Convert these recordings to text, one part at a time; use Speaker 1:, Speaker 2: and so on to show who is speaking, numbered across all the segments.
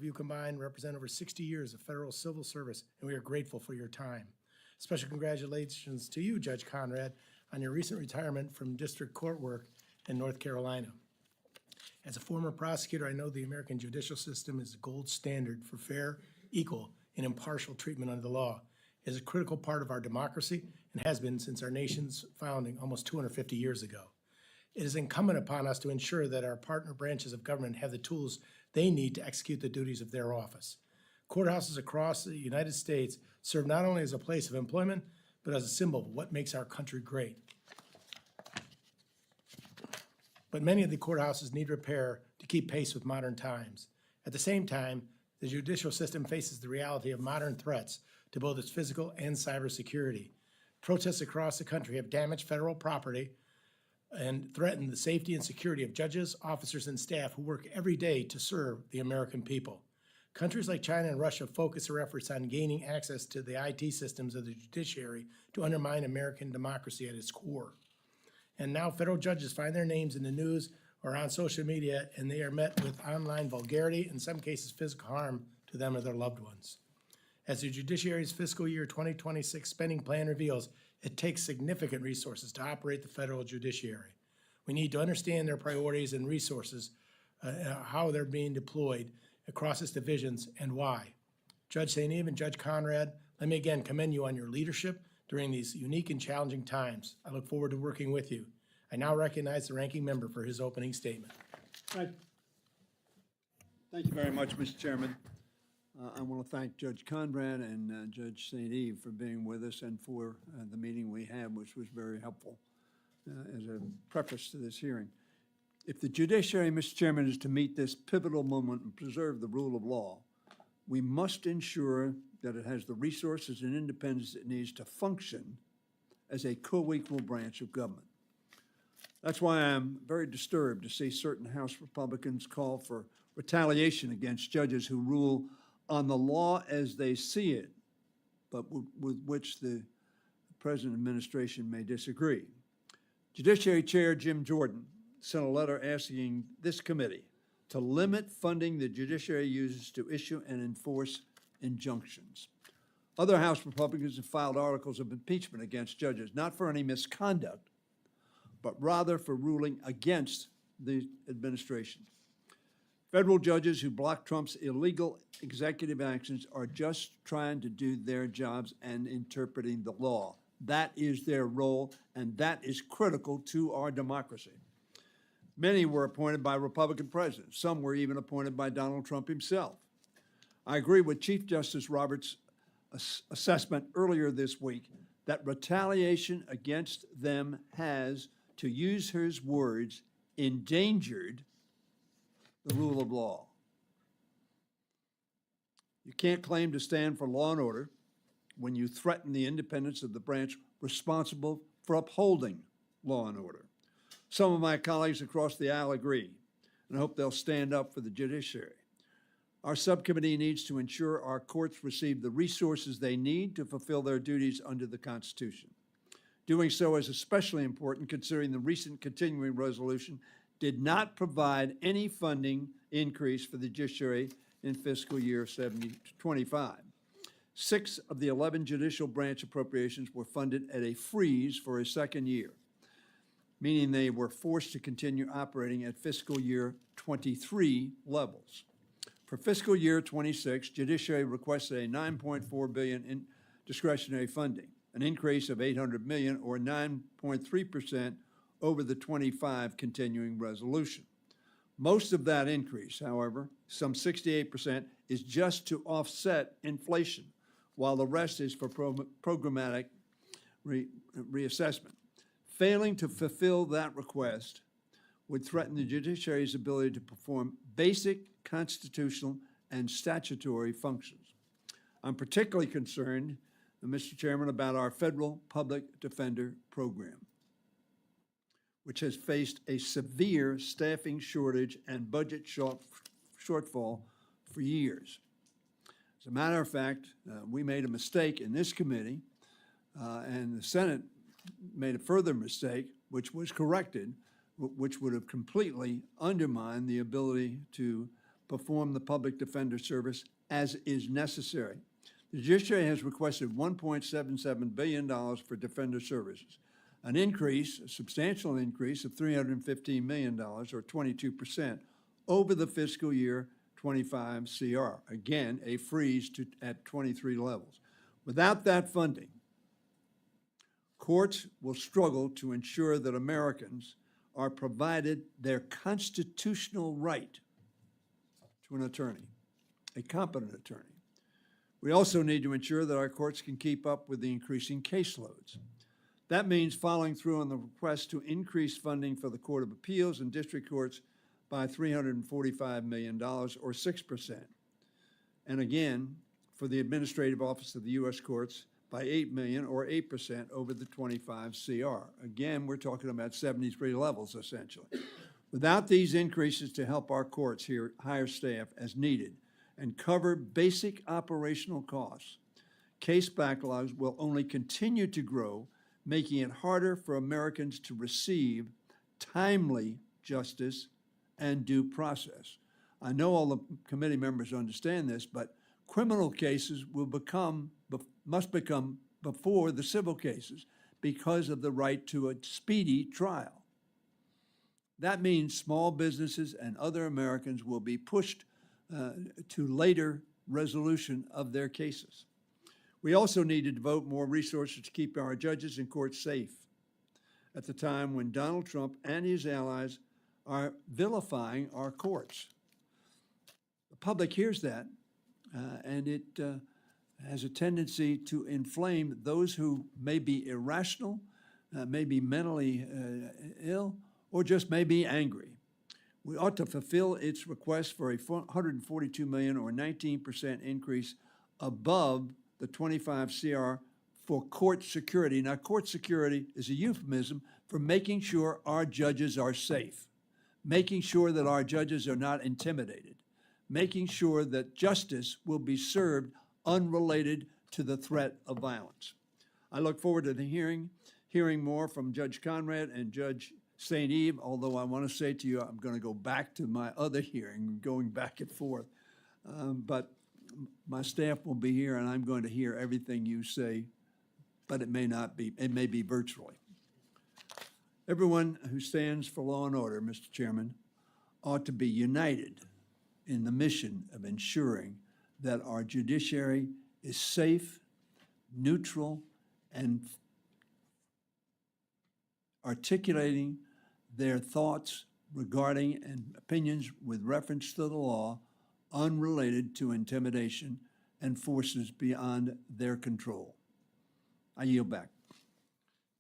Speaker 1: of you combined represent over 60 years of federal civil service, and we are grateful for your time. Special congratulations to you, Judge Conrad, on your recent retirement from district court work in North Carolina. As a former prosecutor, I know the American judicial system is the gold standard for fair, equal, and impartial treatment under the law. It is a critical part of our democracy and has been since our nation's founding almost 250 years ago. It is incumbent upon us to ensure that our partner branches of government have the tools they need to execute the duties of their office. Courthouses across the United States serve not only as a place of employment, but as a symbol of what makes our country great. But many of the courthouses need repair to keep pace with modern times. At the same time, the judicial system faces the reality of modern threats to both its physical and cyber security. Protests across the country have damaged federal property and threatened the safety and security of judges, officers, and staff who work every day to serve the American people. Countries like China and Russia focus their efforts on gaining access to the IT systems of the judiciary to undermine American democracy at its core. And now federal judges find their names in the news or on social media, and they are met with online vulgarity, in some cases physical harm to them or their loved ones. As the Judiciary's fiscal year 2026 spending plan reveals, it takes significant resources to operate the federal judiciary. We need to understand their priorities and resources, how they're being deployed across its divisions, and why. Judge St. Eve and Judge Conrad, let me again commend you on your leadership during these unique and challenging times. I look forward to working with you. I now recognize the ranking member for his opening statement.
Speaker 2: Thank you very much, Mr. Chairman. I want to thank Judge Conrad and Judge St. Eve for being with us and for the meeting we had, which was very helpful as a preface to this hearing. If the judiciary, Mr. Chairman, is to meet this pivotal moment and preserve the rule of law, we must ensure that it has the resources and independence it needs to function as a co-equal branch of government. That's why I'm very disturbed to see certain House Republicans call for retaliation against judges who rule on the law as they see it, but with which the present administration may disagree. Judiciary Chair Jim Jordan sent a letter asking this committee to limit funding the judiciary uses to issue and enforce injunctions. Other House Republicans have filed articles of impeachment against judges, not for any misconduct, but rather for ruling against the administration. Federal judges who block Trump's illegal executive actions are just trying to do their jobs and interpreting the law. That is their role, and that is critical to our democracy. Many were appointed by Republican presidents. Some were even appointed by Donald Trump himself. I agree with Chief Justice Roberts' assessment earlier this week that retaliation against them has, to use his words, endangered the rule of law. You can't claim to stand for law and order when you threaten the independence of the branch responsible for upholding law and order. Some of my colleagues across the aisle agree, and I hope they'll stand up for the judiciary. Our subcommittee needs to ensure our courts receive the resources they need to fulfill their duties under the Constitution. Doing so is especially important considering the recent continuing resolution did not provide any funding increase for the judiciary in fiscal year 25. 6 of the 11 judicial branch appropriations were funded at a freeze for a second year, meaning they were forced to continue operating at fiscal year 23 levels. For fiscal year 26, Judiciary requested a $9.4 billion in discretionary funding, an increase of $800 million or 9.3% over the 25 continuing resolution. Most of that increase, however, some 68%, is just to offset inflation, while the rest is for programmatic reassessment. Failing to fulfill that request would threaten the judiciary's ability to perform basic constitutional and statutory functions. I'm particularly concerned, Mr. Chairman, about our federal public defender program, which has faced a severe staffing shortage and budget shortfall for years. As a matter of fact, we made a mistake in this committee, and the Senate made a further mistake, which was corrected, which would have completely undermined the ability to perform the public defender service as is necessary. The judiciary has requested $1.77 billion for defender services, an increase, a substantial increase of $315 million, or 22%, over the fiscal year 25 CR. Again, a freeze at 23 levels. Without that funding, courts will struggle to ensure that Americans are provided their constitutional right to an attorney, a competent attorney. We also need to ensure that our courts can keep up with the increasing caseloads. That means following through on the request to increase funding for the Court of Appeals and district courts by $345 million, or 6%. And again, for the Administrative Office of the U.S. Courts by $8 million, or 8%, over the 25 CR. Again, we're talking about 73 levels, essentially. Without these increases to help our courts hire staff as needed and cover basic operational costs, case backlogs will only continue to grow, making it harder for Americans to receive timely justice and due process. I know all the committee members understand this, but criminal cases must become before the civil cases because of the right to a speedy trial. That means small businesses and other Americans will be pushed to later resolution of their cases. We also need to devote more resources to keep our judges and courts safe at the time when Donald Trump and his allies are vilifying our courts. The public hears that, and it has a tendency to inflame those who may be irrational, may be mentally ill, or just may be angry. We ought to fulfill its request for a $142 million, or 19% increase above the 25 CR for court security. Now, court security is a euphemism for making sure our judges are safe, making sure that our judges are not intimidated, making sure that justice will be served unrelated to the threat of violence. I look forward to the hearing more from Judge Conrad and Judge St. Eve, although I want to say to you, I'm going to go back to my other hearing, going back and forth. But my staff will be here, and I'm going to hear everything you say, but it may not be, it may be virtually. Everyone who stands for law and order, Mr. Chairman, ought to be united in the mission of ensuring that our judiciary is safe, neutral, and articulating their thoughts regarding and opinions with reference to the law unrelated to intimidation and forces beyond their control. I yield back.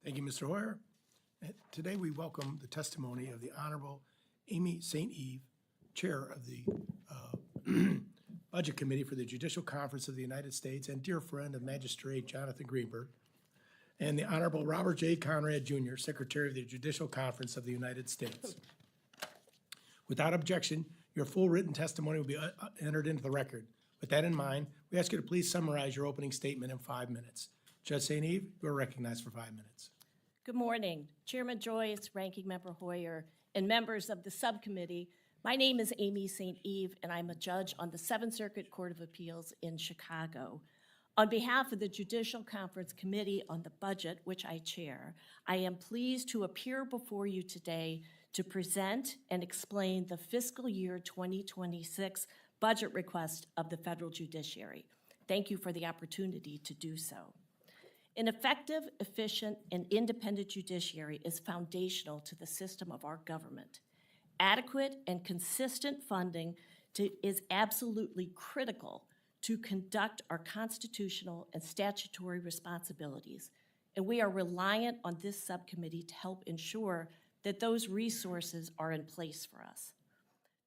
Speaker 1: Thank you, Mr. Hoyer. Today we welcome the testimony of the Honorable Amy St. Eve, Chair of the Budget Committee for the Judicial Conference of the United States and dear friend of Magistrate Jonathan Greenberg, and the Honorable Robert J. Conrad, Jr., Secretary of the Judicial Conference of the United States. Without objection, your full written testimony will be entered into the record. With that in mind, we ask you to please summarize your opening statement in 5 minutes. Judge St. Eve, you are recognized for 5 minutes.
Speaker 3: Good morning, Chairman Joyce, Ranking Member Hoyer, and members of the subcommittee. My name is Amy St. Eve, and I'm a judge on the Seventh Circuit Court of Appeals in Chicago. On behalf of the Judicial Conference Committee on the Budget, which I chair, I am pleased to appear before you today to present and explain the fiscal year 2026 budget request of the federal judiciary. Thank you for the opportunity to do so. An effective, efficient, and independent judiciary is foundational to the system of our government. Adequate and consistent funding is absolutely critical to conduct our constitutional and statutory responsibilities, and we are reliant on this subcommittee to help ensure that those resources are in place for us.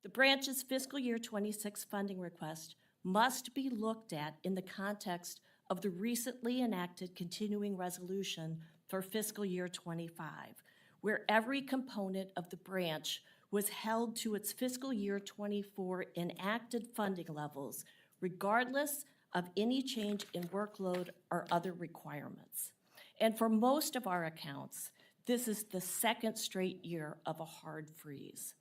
Speaker 3: The branch's fiscal year 26 funding request must be looked at in the context of the recently enacted continuing resolution for fiscal year 25, where every component of the branch was held to its fiscal year 24 enacted funding levels, regardless of any change in workload or other requirements. And for most of our accounts, this is the second straight year of a hard freeze.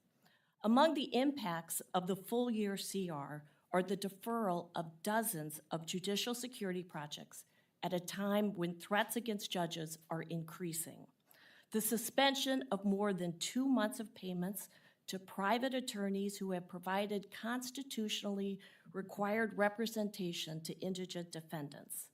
Speaker 3: Among the impacts of the full year CR are the deferral of dozens of judicial security projects at a time when threats against judges are increasing. The suspension of more than 2 months of payments to private attorneys who have provided constitutionally required representation to indigent defendants.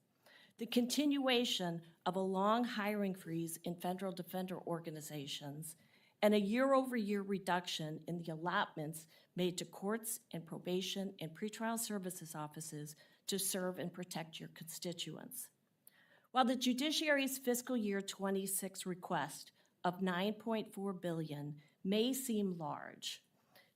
Speaker 3: The continuation of a long hiring freeze in federal defender organizations, and a year-over-year reduction in the allotments made to courts and probation and pretrial services offices to serve and protect your constituents. While the Judiciary's fiscal year 26 request of $9.4 billion may seem large,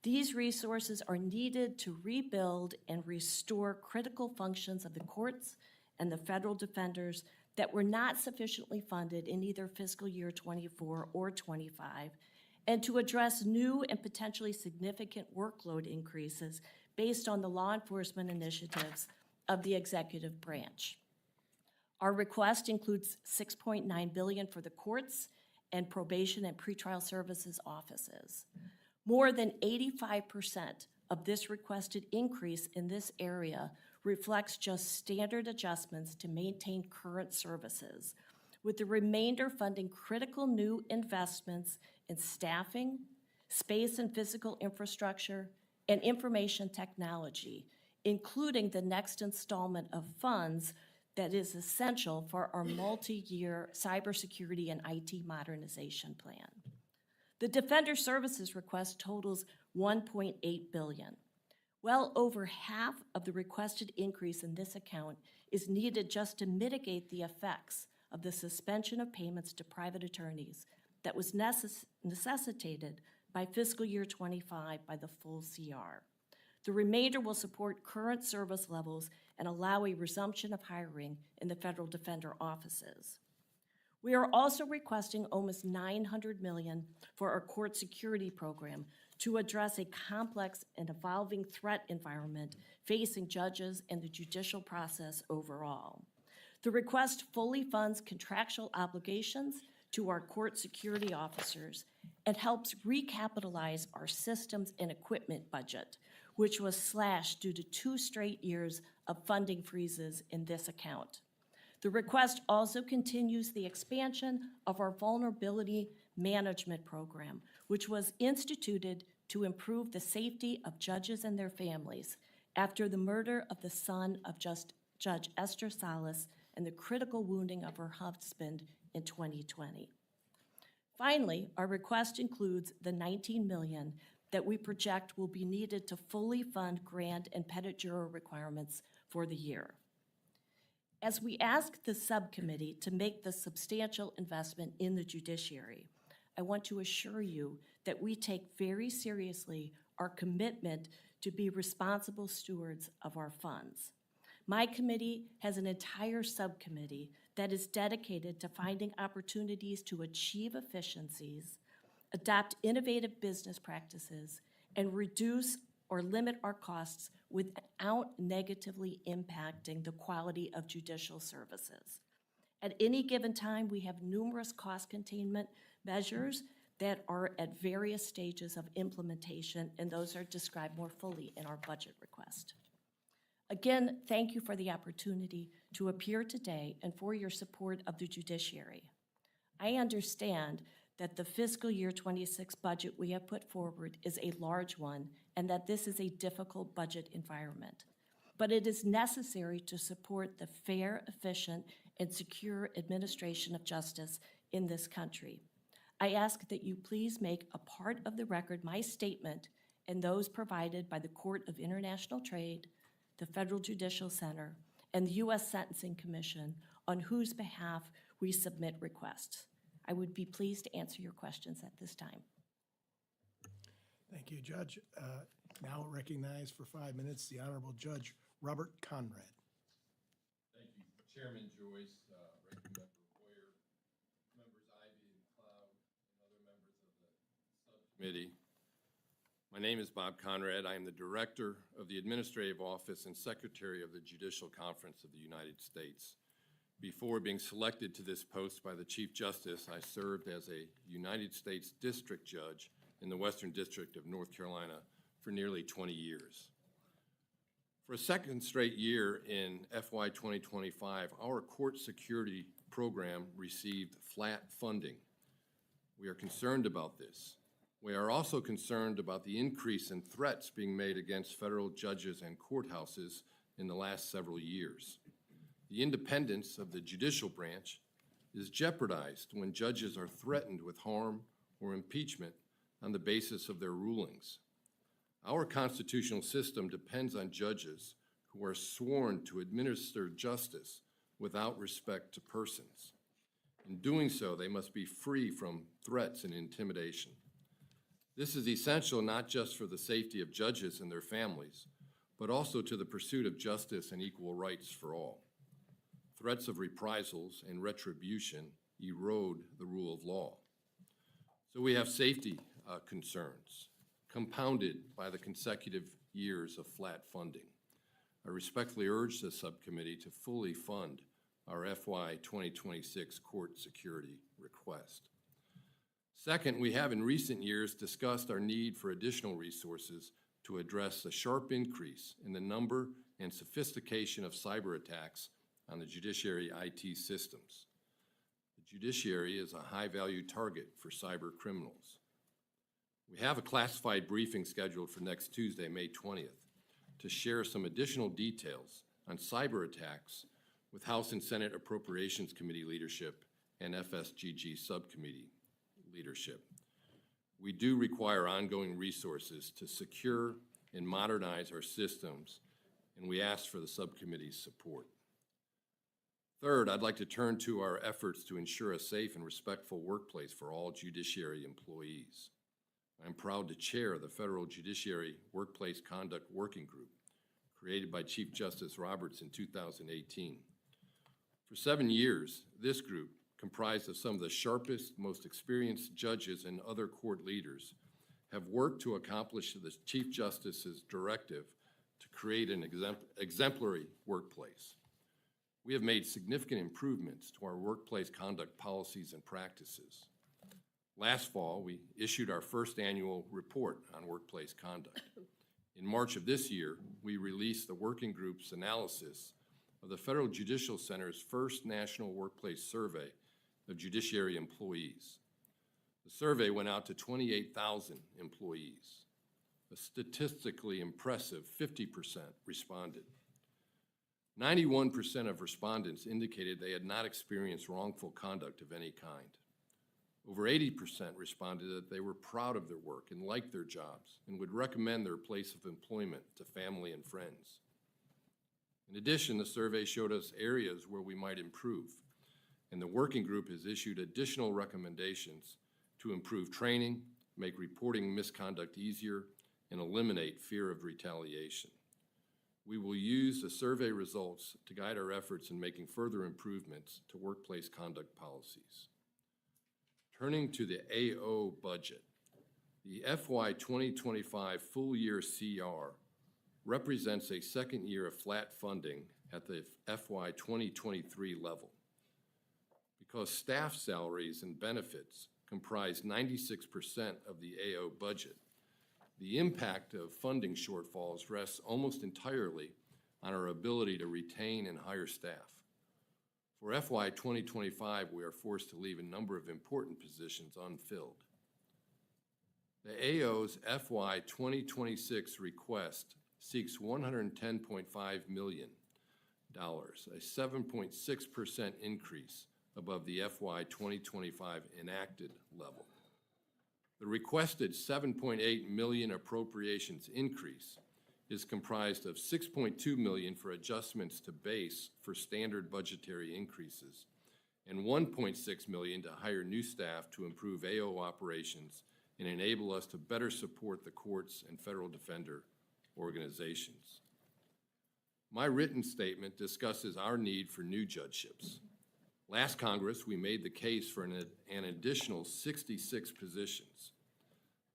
Speaker 3: these resources are needed to rebuild and restore critical functions of the courts and the federal defenders that were not sufficiently funded in either fiscal year 24 or 25, and to address new and potentially significant workload increases based on the law enforcement initiatives of the executive branch. Our request includes $6.9 billion for the courts and probation and pretrial services offices. More than 85% of this requested increase in this area reflects just standard adjustments to maintain current services, with the remainder funding critical new investments in staffing, space and physical infrastructure, and information technology, including the next installment of funds that is essential for our multi-year cybersecurity and IT modernization plan. The Defender Services request totals $1.8 billion. Well over half of the requested increase in this account is needed just to mitigate the effects of the suspension of payments to private attorneys that was necessitated by fiscal year 25 by the full CR. The remainder will support current service levels and allow a resumption of hiring in the federal defender offices. We are also requesting almost $900 million for our court security program to address a complex and evolving threat environment facing judges and the judicial process overall. The request fully funds contractual obligations to our court security officers and helps recapitalize our systems and equipment budget, which was slashed due to 2 straight years of funding freezes in this account. The request also continues the expansion of our vulnerability management program, which was instituted to improve the safety of judges and their families after the murder of the son of Judge Esther Salas and the critical wounding of her husband in 2020. Finally, our request includes the $19 million that we project will be needed to fully fund grant and petit juror requirements for the year. As we ask the subcommittee to make the substantial investment in the judiciary, I want to assure you that we take very seriously our commitment to be responsible stewards of our funds. My committee has an entire subcommittee that is dedicated to finding opportunities to achieve efficiencies, adopt innovative business practices, and reduce or limit our costs without negatively impacting the quality of judicial services. At any given time, we have numerous cost containment measures that are at various stages of implementation, and those are described more fully in our budget request. Again, thank you for the opportunity to appear today and for your support of the judiciary. I understand that the fiscal year 26 budget we have put forward is a large one and that this is a difficult budget environment. But it is necessary to support the fair, efficient, and secure administration of justice in this country. I ask that you please make a part of the record my statement and those provided by the Court of International Trade, the Federal Judicial Center, and the U.S. Sentencing Commission, on whose behalf we submit requests. I would be pleased to answer your questions at this time.
Speaker 1: Thank you, Judge. Now recognize for 5 minutes the Honorable Judge Robert Conrad.
Speaker 4: Thank you, Chairman Joyce, Ranking Member Hoyer, Members Ivy and Cloud, and other members of the subcommittee. My name is Bob Conrad. I am the Director of the Administrative Office and Secretary of the Judicial Conference of the United States. Before being selected to this post by the Chief Justice, I served as a United States District Judge in the Western District of North Carolina for nearly 20 years. For a second straight year in FY 2025, our court security program received flat funding. We are concerned about this. We are also concerned about the increase in threats being made against federal judges and courthouses in the last several years. The independence of the judicial branch is jeopardized when judges are threatened with harm or impeachment on the basis of their rulings. Our constitutional system depends on judges who are sworn to administer justice without respect to persons. In doing so, they must be free from threats and intimidation. This is essential not just for the safety of judges and their families, but also to the pursuit of justice and equal rights for all. Threats of reprisals and retribution erode the rule of law. So we have safety concerns, compounded by the consecutive years of flat funding. I respectfully urge the subcommittee to fully fund our FY 2026 court security request. Second, we have in recent years discussed our need for additional resources to address the sharp increase in the number and sophistication of cyber attacks on the judiciary IT systems. The judiciary is a high-value target for cyber criminals. We have a classified briefing scheduled for next Tuesday, May 20th, to share some additional details on cyber attacks with House and Senate Appropriations Committee leadership and FSGG subcommittee leadership. We do require ongoing resources to secure and modernize our systems, and we ask for the subcommittee's support. Third, I'd like to turn to our efforts to ensure a safe and respectful workplace for all judiciary employees. I'm proud to chair the Federal Judiciary Workplace Conduct Working Group, created by Chief Justice Roberts in 2018. For 7 years, this group, comprised of some of the sharpest, most experienced judges and other court leaders, have worked to accomplish the Chief Justice's directive to create an exemplary workplace. We have made significant improvements to our workplace conduct policies and practices. Last fall, we issued our first annual report on workplace conduct. In March of this year, we released the working group's analysis of the Federal Judicial Center's first national workplace survey of judiciary employees. The survey went out to 28,000 employees. A statistically impressive 50% responded. 91% of respondents indicated they had not experienced wrongful conduct of any kind. Over 80% responded that they were proud of their work and liked their jobs and would recommend their place of employment to family and friends. In addition, the survey showed us areas where we might improve, and the working group has issued additional recommendations to improve training, make reporting misconduct easier, and eliminate fear of retaliation. We will use the survey results to guide our efforts in making further improvements to workplace conduct policies. Turning to the AO budget, the FY 2025 full-year CR represents a second year of flat funding at the FY 2023 level. Because staff salaries and benefits comprise 96% of the AO budget, the impact of funding shortfalls rests almost entirely on our ability to retain and hire staff. For FY 2025, we are forced to leave a number of important positions unfilled. The AO's FY 2026 request seeks $110.5 million, a 7.6% increase above the FY 2025 enacted level. The requested $7.8 million appropriations increase is comprised of $6.2 million for adjustments to base for standard budgetary increases and $1.6 million to hire new staff to improve AO operations and enable us to better support the courts and federal defender organizations. My written statement discusses our need for new judgeships. Last Congress, we made the case for an additional 66 positions.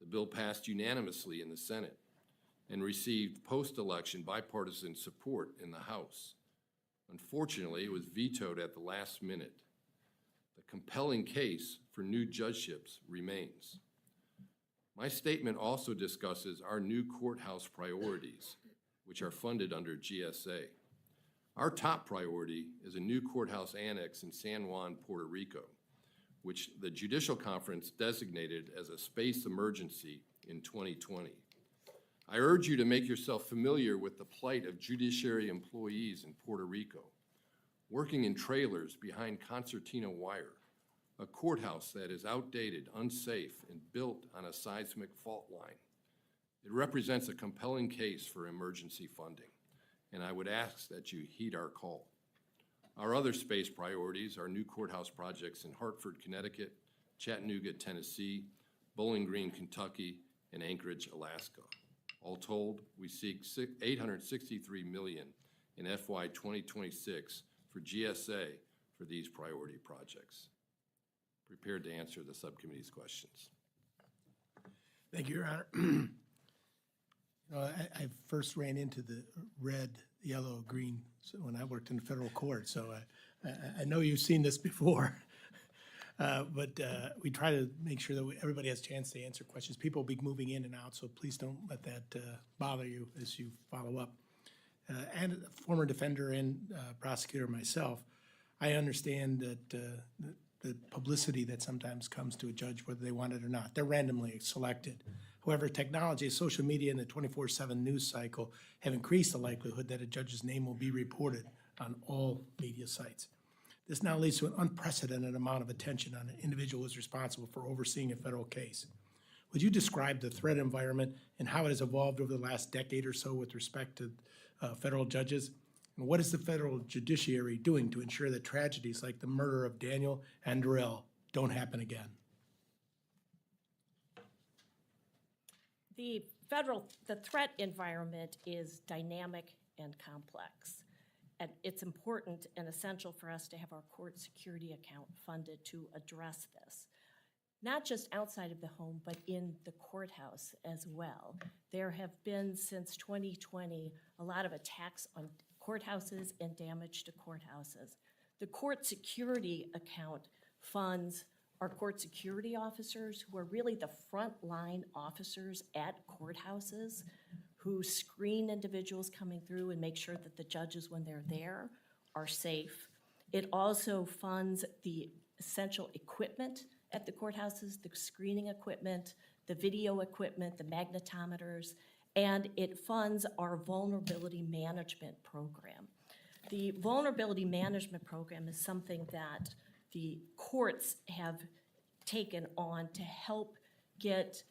Speaker 4: The bill passed unanimously in the Senate and received post-election bipartisan support in the House. Unfortunately, it was vetoed at the last minute. The compelling case for new judgeships remains. My statement also discusses our new courthouse priorities, which are funded under GSA. Our top priority is a new courthouse annex in San Juan, Puerto Rico, which the Judicial Conference designated as a space emergency in 2020. I urge you to make yourself familiar with the plight of judiciary employees in Puerto Rico, working in trailers behind concertina wire, a courthouse that is outdated, unsafe, and built on a seismic fault line. It represents a compelling case for emergency funding, and I would ask that you heed our call. Our other space priorities are new courthouse projects in Hartford, Connecticut, Chattanooga, Tennessee, Bowling Green, Kentucky, and Anchorage, Alaska. All told, we seek $863 million in FY 2026 for GSA for these priority projects. Prepared to answer the subcommittee's questions.
Speaker 1: Thank you, Your Honor. I first ran into the red, yellow, green when I worked in the federal court, so I know you've seen this before. But we try to make sure that everybody has a chance to answer questions. People will be moving in and out, so please don't let that bother you as you follow up. And a former defender and prosecutor myself, I understand that the publicity that sometimes comes to a judge, whether they want it or not. They're randomly selected. However, technology, social media, and the 24/7 news cycle have increased the likelihood that a judge's name will be reported on all media sites. This now leads to an unprecedented amount of attention on an individual who is responsible for overseeing a federal case. Would you describe the threat environment and how it has evolved over the last decade or so with respect to federal judges? And what is the federal judiciary doing to ensure that tragedies like the murder of Daniel and Darrell don't happen again?
Speaker 3: The threat environment is dynamic and complex. And it's important and essential for us to have our court security account funded to address this. Not just outside of the home, but in the courthouse as well. There have been, since 2020, a lot of attacks on courthouses and damage to courthouses. The court security account funds our court security officers, who are really the frontline officers at courthouses, who screen individuals coming through and make sure that the judges, when they're there, are safe. It also funds the essential equipment at the courthouses, the screening equipment, the video equipment, the magnetometers, and it funds our vulnerability management program. The vulnerability management program is something that the courts have taken on to help get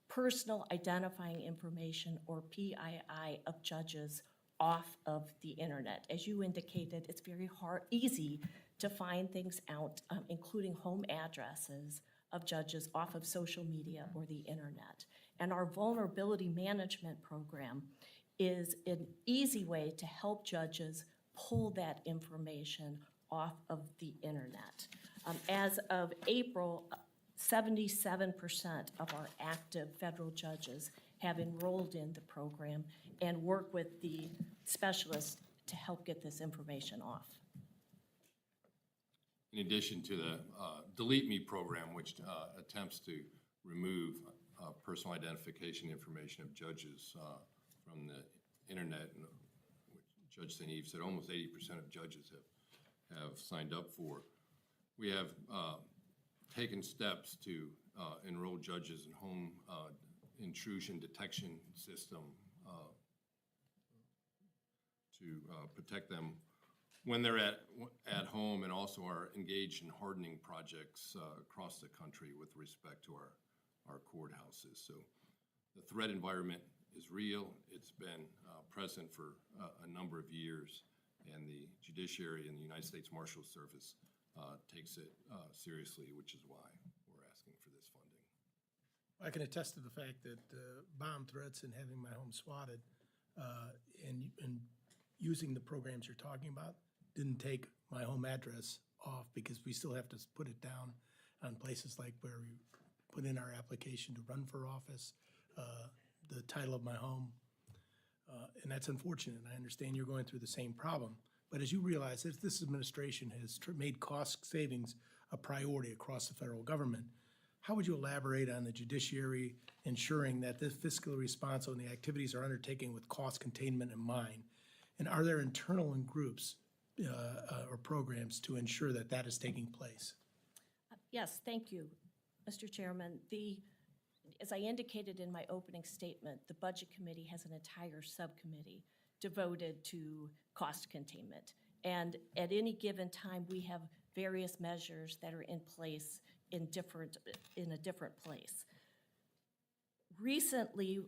Speaker 3: personal identifying information, or PII, of judges off of the internet. As you indicated, it's very easy to find things out, including home addresses of judges, off of social media or the internet. And our vulnerability management program is an easy way to help judges pull that information off of the internet. As of April, 77% of our active federal judges have enrolled in the program and work with the specialists to help get this information off.
Speaker 4: In addition to the Delete Me program, which attempts to remove personal identification information of judges from the internet, and Judge St. Eve said almost 80% of judges have signed up for. We have taken steps to enroll judges in home intrusion detection system to protect them when they're at home, and also are engaged in hardening projects across the country with respect to our courthouses. So the threat environment is real. It's been present for a number of years, and the Judiciary and the United States Marshal Service takes it seriously, which is why we're asking for this funding.
Speaker 1: I can attest to the fact that bomb threats and having my home swatted and using the programs you're talking about didn't take my home address off, because we still have to put it down on places like where we put in our application to run for office, the title of my home. And that's unfortunate. I understand you're going through the same problem. But as you realize, that this administration has made cost savings a priority across the federal government, How would you elaborate on the judiciary ensuring that this fiscally responsible and the activities are undertaken with cost containment in mind? And are there internal and groups or programs to ensure that that is taking place?
Speaker 3: Yes, thank you, Mr. Chairman. As I indicated in my opening statement, the Budget Committee has an entire subcommittee devoted to cost containment. And at any given time, we have various measures that are in place in a different place. Recently,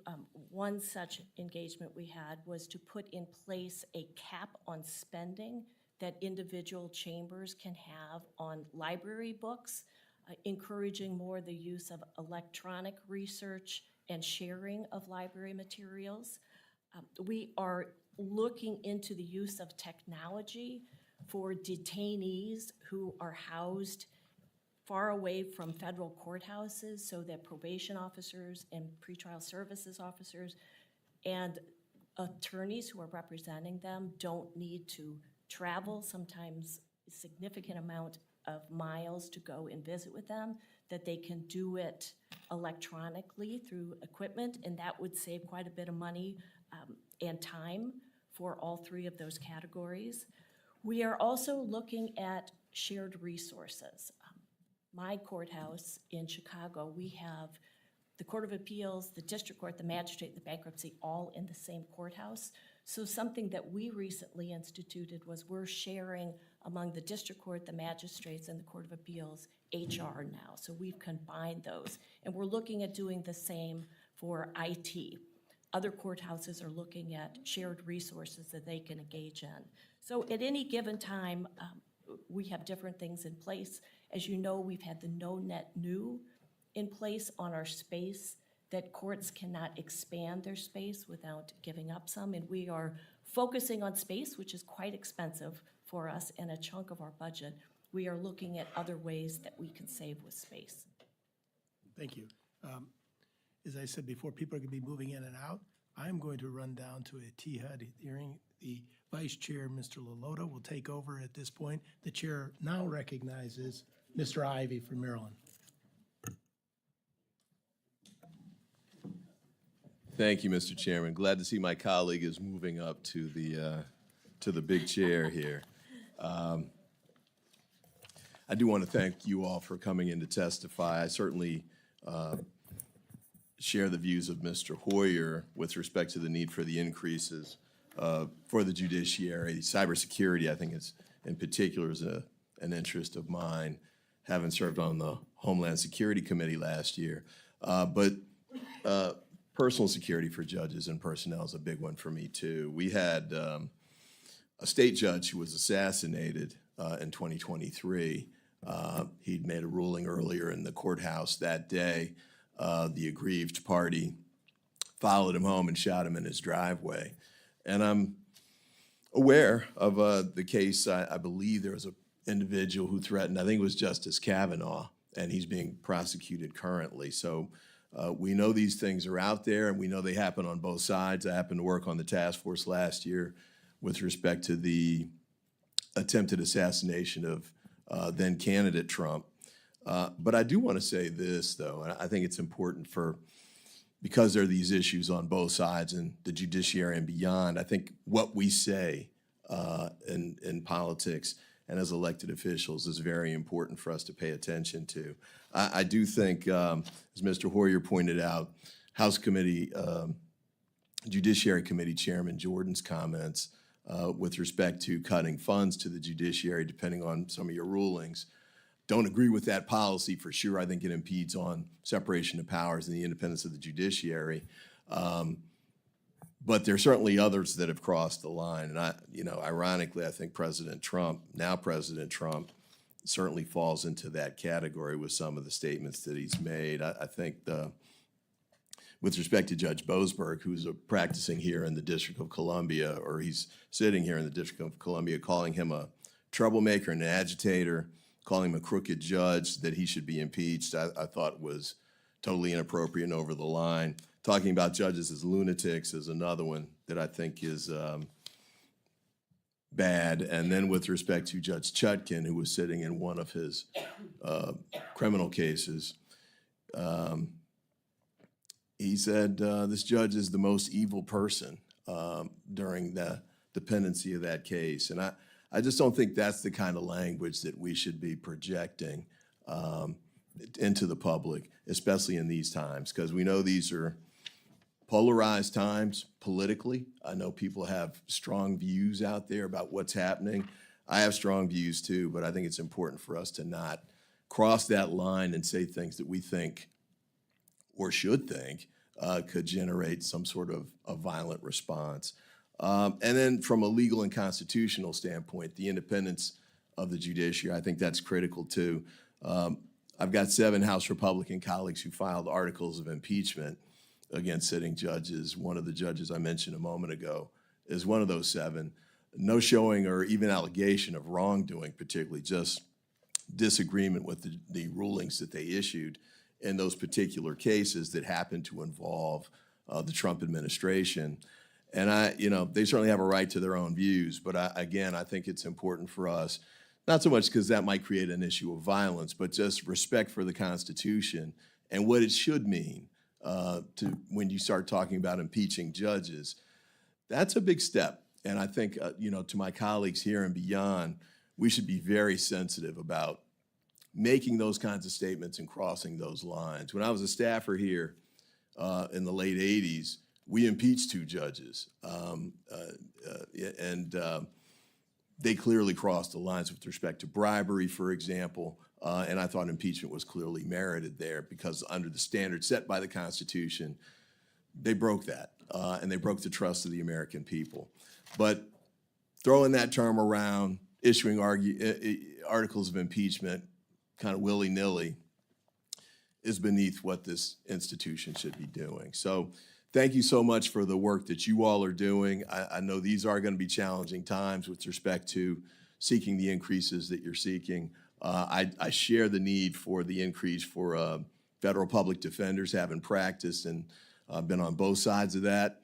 Speaker 3: one such engagement we had was to put in place a cap on spending that individual chambers can have on library books, encouraging more the use of electronic research and sharing of library materials. We are looking into the use of technology for detainees who are housed far away from federal courthouses so that probation officers and pretrial services officers and attorneys who are representing them don't need to travel, sometimes a significant amount of miles to go and visit with them, that they can do it electronically through equipment, and that would save quite a bit of money and time for all three of those categories. We are also looking at shared resources. My courthouse in Chicago, we have the Court of Appeals, the District Court, the Magistrate, the Bankruptcy, all in the same courthouse. So something that we recently instituted was we're sharing among the District Court, the Magistrates, and the Court of Appeals HR now. So we've combined those. And we're looking at doing the same for IT. Other courthouses are looking at shared resources that they can engage in. So at any given time, we have different things in place. As you know, we've had the no net new in place on our space, that courts cannot expand their space without giving up some. And we are focusing on space, which is quite expensive for us and a chunk of our budget. We are looking at other ways that we can save with space.
Speaker 1: Thank you. As I said before, people are going to be moving in and out. I'm going to run down to a THUD hearing. The Vice Chair, Mr. Lalotta, will take over at this point. The Chair now recognizes Mr. Ivey from Maryland.
Speaker 5: Thank you, Mr. Chairman. Glad to see my colleague is moving up to the big chair here. I do want to thank you all for coming in to testify. I certainly share the views of Mr. Hoyer with respect to the need for the increases for the judiciary. Cybersecurity, I think, is in particular is an interest of mine, having served on the Homeland Security Committee last year. But personal security for judges and personnel is a big one for me, too. We had a state judge who was assassinated in 2023. He'd made a ruling earlier in the courthouse that day. The aggrieved party followed him home and shot him in his driveway. And I'm aware of the case. I believe there was an individual who threatened, I think it was Justice Kavanaugh, and he's being prosecuted currently. So we know these things are out there, and we know they happen on both sides. I happened to work on the task force last year with respect to the attempted assassination of then candidate Trump. But I do want to say this, though, and I think it's important because there are these issues on both sides in the judiciary and beyond. I think what we say in politics and as elected officials is very important for us to pay attention to. I do think, as Mr. Hoyer pointed out, House Committee, Judiciary Committee Chairman Jordan's comments with respect to cutting funds to the judiciary, depending on some of your rulings, don't agree with that policy for sure. I think it impedes on separation of powers and the independence of the judiciary. But there are certainly others that have crossed the line. And ironically, I think President Trump, certainly falls into that category with some of the statements that he's made. I think with respect to Judge Boasberg, who's practicing here in the District of Columbia, or he's sitting here in the District of Columbia, calling him a troublemaker and an agitator, calling him a crooked judge, that he should be impeached, I thought was totally inappropriate and over the line. Talking about judges as lunatics is another one that I think is bad. And then with respect to Judge Chutkin, who was sitting in one of his criminal cases, He said this judge is the most evil person during the pendency of that case. And I just don't think that's the kind of language that we should be projecting into the public, especially in these times, because we know these are polarized times politically. I know people have strong views out there about what's happening. I have strong views too, but I think it's important for us to not cross that line and say things that we think or should think could generate some sort of a violent response. And then from a legal and constitutional standpoint, the independence of the judiciary, I think that's critical too. I've got 7 House Republican colleagues who filed articles of impeachment against sitting judges. One of the judges I mentioned a moment ago is one of those 7. No showing or even allegation of wrongdoing, particularly just disagreement with the rulings that they issued in those particular cases that happened to involve the Trump administration. And they certainly have a right to their own views, but I think it's important for us, not so much because that might create an issue of violence, but just respect for the Constitution and what it should mean when you start talking about impeaching judges. That's a big step. And I think, to my colleagues here and beyond, we should be very sensitive about making those kinds of statements and crossing those lines. When I was a staffer here in the late 80s, we impeached 2 judges. They clearly crossed the lines with respect to bribery, for example. And I thought impeachment was clearly merited there because under the standards set by the Constitution, they broke that. And they broke the trust of the American people. But throwing that term around, issuing articles of impeachment kind of willy-nilly is beneath what this institution should be doing. So thank you so much for the work that you all are doing. I know these are going to be challenging times with respect to seeking the increases that you're seeking. I share the need for the increase for federal public defenders having practiced, and I've been on both sides of that.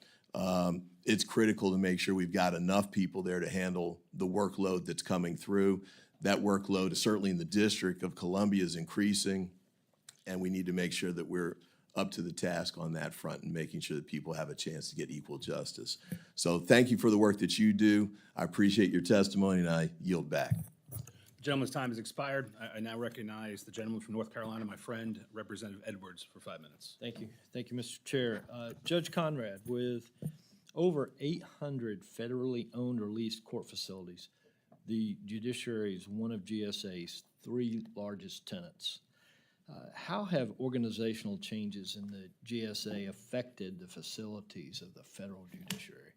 Speaker 5: It's critical to make sure we've got enough people there to handle the workload that's coming through. That workload is certainly in the District of Columbia is increasing, and we need to make sure that we're up to the task on that front and making sure that people have a chance to get equal justice. So thank you for the work that you do. I appreciate your testimony, and I yield back.
Speaker 6: The gentleman's time has expired. I now recognize the gentleman from North Carolina, my friend, Representative Edwards, for 5 minutes.
Speaker 7: Thank you. Thank you, Mr. Chair. Judge Conrad, with over 800 federally owned or leased court facilities, the judiciary is one of GSA's 3 largest tenants. How have organizational changes in the GSA affected the facilities of the federal judiciary?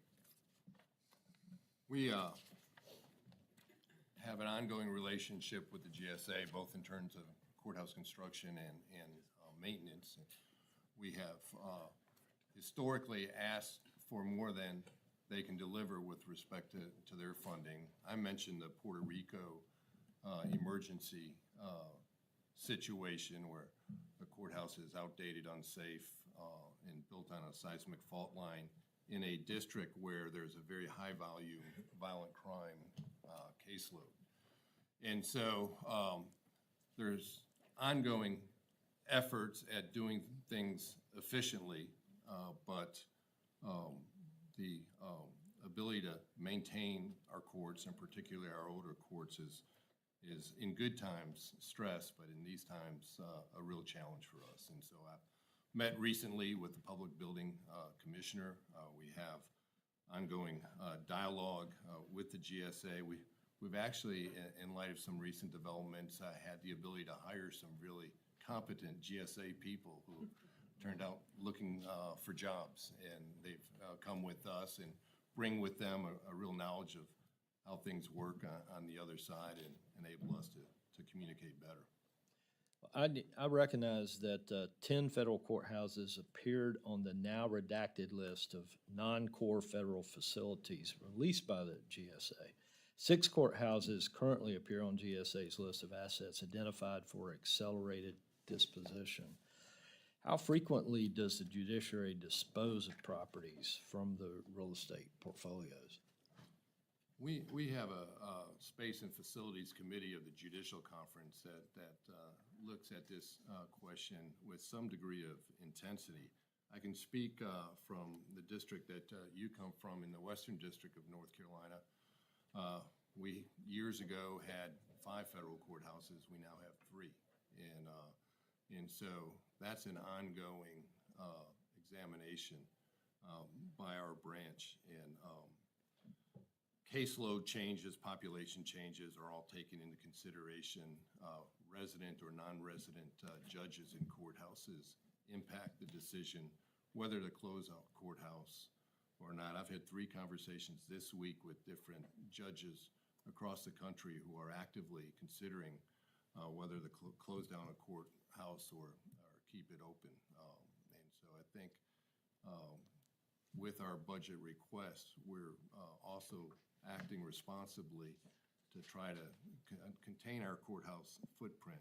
Speaker 4: We have an ongoing relationship with the GSA, both in terms of courthouse construction and maintenance. We have historically asked for more than they can deliver with respect to their funding. I mentioned the Puerto Rico emergency situation where the courthouse is outdated, unsafe, and built on a seismic fault line in a district where there's a very high volume violent crime caseload. And so there's ongoing efforts at doing things efficiently, but the ability to maintain our courts, and particularly our older courts, is in good times stressed, but in these times a real challenge for us. And so I met recently with the Public Building Commissioner. We have ongoing dialogue with the GSA. We've actually, in light of some recent developments, had the ability to hire some really competent GSA people who turned out looking for jobs, and they've come with us and bring with them a real knowledge of how things work on the other side and enable us to communicate better.
Speaker 7: I recognize that 10 federal courthouses appeared on the now redacted list of non-core federal facilities released by the GSA. 6 courthouses currently appear on GSA's list of assets identified for accelerated disposition. How frequently does the judiciary dispose of properties from the real estate portfolios?
Speaker 4: We have a Space and Facilities Committee of the Judicial Conference that looks at this question with some degree of intensity. I can speak from the district that you come from in the Western District of North Carolina. We, years ago, had 5 federal courthouses. We now have 3. And so that's an ongoing examination by our branch. And caseload changes, population changes are all taken into consideration. Resident or non-resident judges in courthouses impact the decision whether to close out courthouse or not. I've had 3 conversations this week with different judges across the country who are actively considering whether to close down a courthouse or keep it open. And so I think with our budget requests, we're also acting responsibly to try to contain our courthouse footprint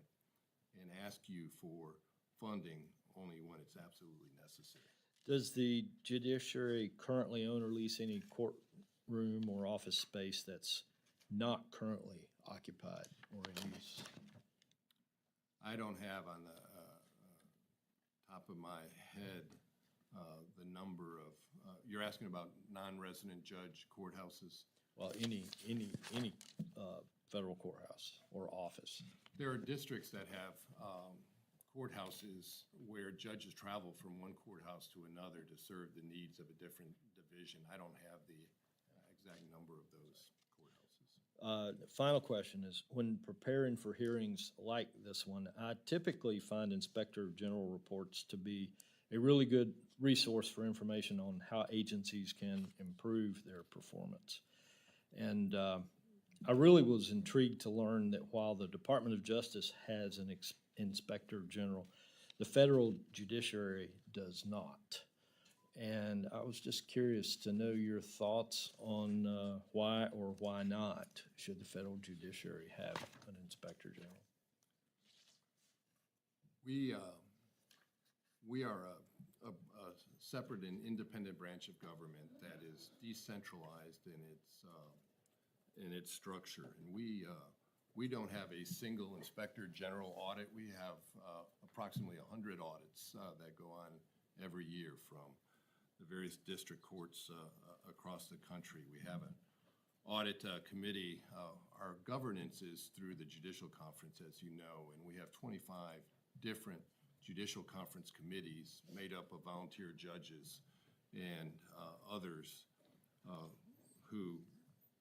Speaker 4: and ask you for funding only when it's absolutely necessary.
Speaker 7: Does the judiciary currently own or lease any courtroom or office space that's not currently occupied or in use?
Speaker 4: I don't have on the top of my head the number of, you're asking about non-resident judge courthouses?
Speaker 7: Well, any federal courthouse or office.
Speaker 4: There are districts that have courthouses where judges travel from one courthouse to another to serve the needs of a different division. I don't have the exact number of those courthouses.
Speaker 7: Final question is, when preparing for hearings like this one, I typically find Inspector General reports to be a really good resource for information on how agencies can improve their performance. And I really was intrigued to learn that while the Department of Justice has an Inspector General, the federal judiciary does not. And I was just curious to know your thoughts on why or why not should the federal judiciary have an Inspector General?
Speaker 4: We are a separate and independent branch of government that is decentralized in its structure. And we don't have a single Inspector General audit. We have approximately 100 audits that go on every year from the various district courts across the country. We have an audit committee. Our governance is through the Judicial Conference, as you know, and we have 25 different Judicial Conference committees made up of volunteer judges and others who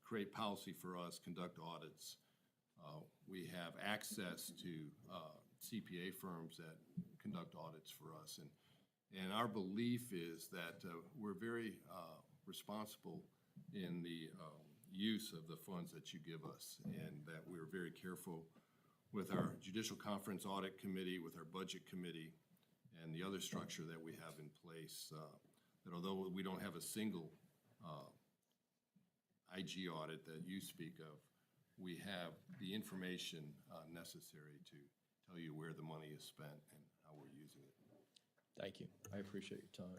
Speaker 4: create policy for us, conduct audits. We have access to CPA firms that conduct audits for us. And our belief is that we're very responsible in the use of the funds that you give us, and that we're very careful with our Judicial Conference Audit Committee, with our Budget Committee, and the other structure that we have in place, that although we don't have a single IG audit that you speak of, we have the information necessary to tell you where the money is spent and how we're using it.
Speaker 7: Thank you. I appreciate your time.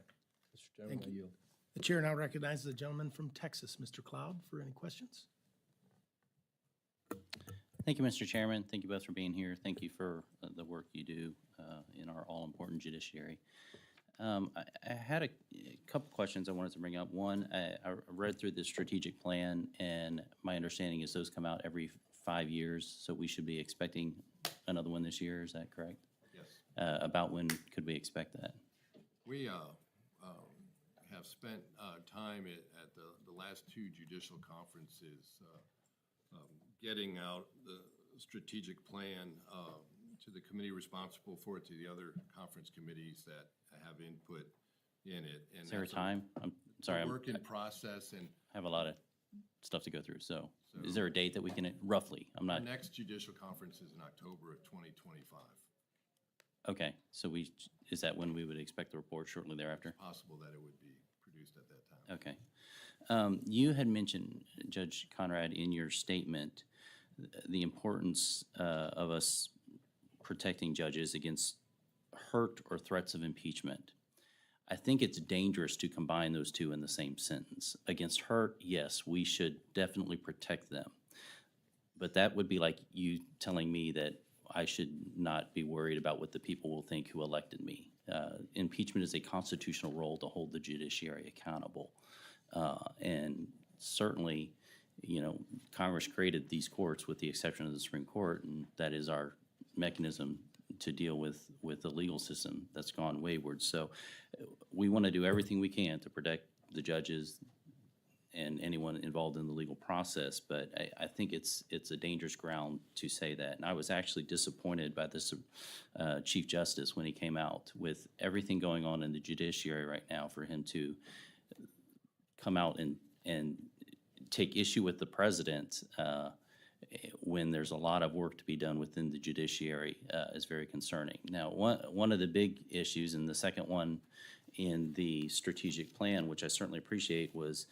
Speaker 7: Mr. Chairman,
Speaker 1: Thank
Speaker 7: I
Speaker 1: you.
Speaker 7: yield.
Speaker 1: The chair now recognizes the gentleman from Texas, Mr. Cloud, for any questions.
Speaker 8: Thank you, Mr. Chairman. Thank you both for being here. Thank you for the work you do in our all-important judiciary. I had a couple questions I wanted to bring up. One, I read through the strategic plan, and my understanding is those come out every 5 years, so we should be expecting another one this year. Is that correct?
Speaker 4: Yes.
Speaker 8: About when could we expect that?
Speaker 4: We have spent time at the last 2 judicial conferences getting out the strategic plan to the committee responsible for it, to the other conference committees that have input in it. And
Speaker 8: Is there a
Speaker 4: that's
Speaker 8: time? I'm sorry,
Speaker 4: a
Speaker 8: I
Speaker 4: work in process, and
Speaker 8: have a lot of stuff to go through, so is there a date that we can, roughly? I'm
Speaker 4: our
Speaker 8: not,
Speaker 4: next judicial conference is in October of 2025.
Speaker 8: okay, so is that when we would expect the report shortly thereafter?
Speaker 4: Possible that it would be produced at that time.
Speaker 8: Okay. You had mentioned, Judge Conrad, in your statement, the importance of us protecting judges against hurt or threats of impeachment. I think it's dangerous to combine those two in the same sentence. Against hurt, yes, we should definitely protect them. But that would be like you telling me that I should not be worried about what the people will think who elected me. Impeachment is a constitutional role to hold the judiciary accountable. And certainly, you know, Congress created these courts with the exception of the Supreme Court, and that is our mechanism to deal with the legal system that's gone wayward. So we want to do everything we can to protect the judges and anyone involved in the legal process, but I think it's a dangerous ground to say that. And I was actually disappointed by this Chief Justice when he came out with everything going on in the judiciary right now, for him to come out and take issue with the president when there's a lot of work to be done within the judiciary is very concerning. Now, one of the big issues, and the second one in the strategic plan, which I certainly appreciate, was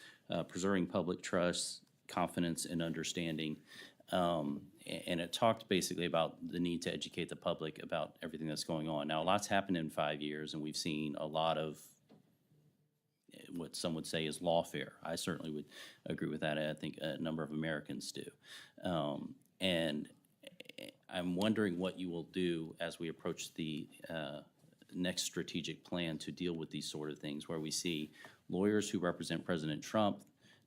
Speaker 8: preserving public trust, confidence, and understanding. And it talked basically about the need to educate the public about everything that's going on. Now, a lot's happened in 5 years, and we've seen a lot of what some would say is lawfare. I certainly would agree with that. I think a number of Americans do. And I'm wondering what you will do as we approach the next strategic plan to deal with these sort of things, where we see lawyers who represent President Trump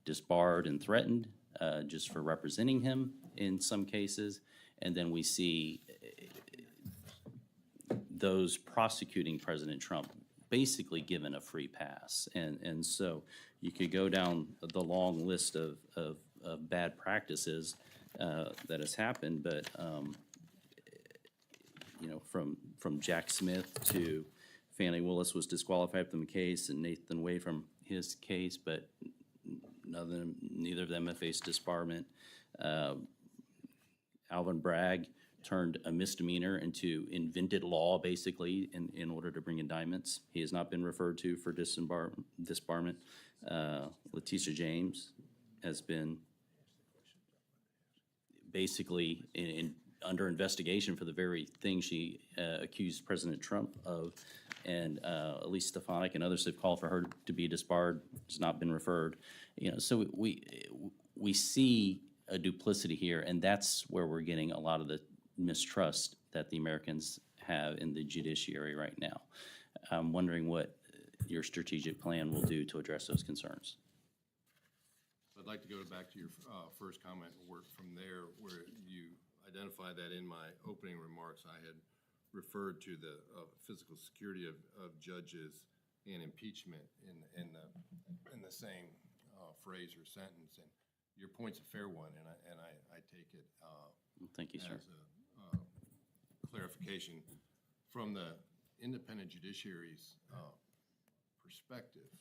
Speaker 8: disbarred and threatened just for representing him in some cases, and then we see those prosecuting President Trump basically given a free pass. And so you could go down the long list of bad practices that has happened, but you know, from Jack Smith to Fannie Willis was disqualified from the case, and Nathan Way from his case, but neither of them have faced disbarment. Alvin Bragg turned a misdemeanor into invented law, basically, in order to bring indictments. He has not been referred to for disbarment. Letitia James has been basically under investigation for the very thing she accused President Trump of. And Elise Stefanik and others have called for her to be disbarred. Has not been referred. You know, so we see a duplicity here, and that's where we're getting a lot of the mistrust that the Americans have in the judiciary right now. I'm wondering what your strategic plan will do to address those concerns.
Speaker 4: I'd like to go back to your first comment and work from there, where you identify that in my opening remarks I had referred to the physical security of judges and impeachment in the same phrase or sentence. And your point's a fair one, and I take it
Speaker 8: Thank you, sir.
Speaker 4: as a clarification. From the independent judiciary's perspective,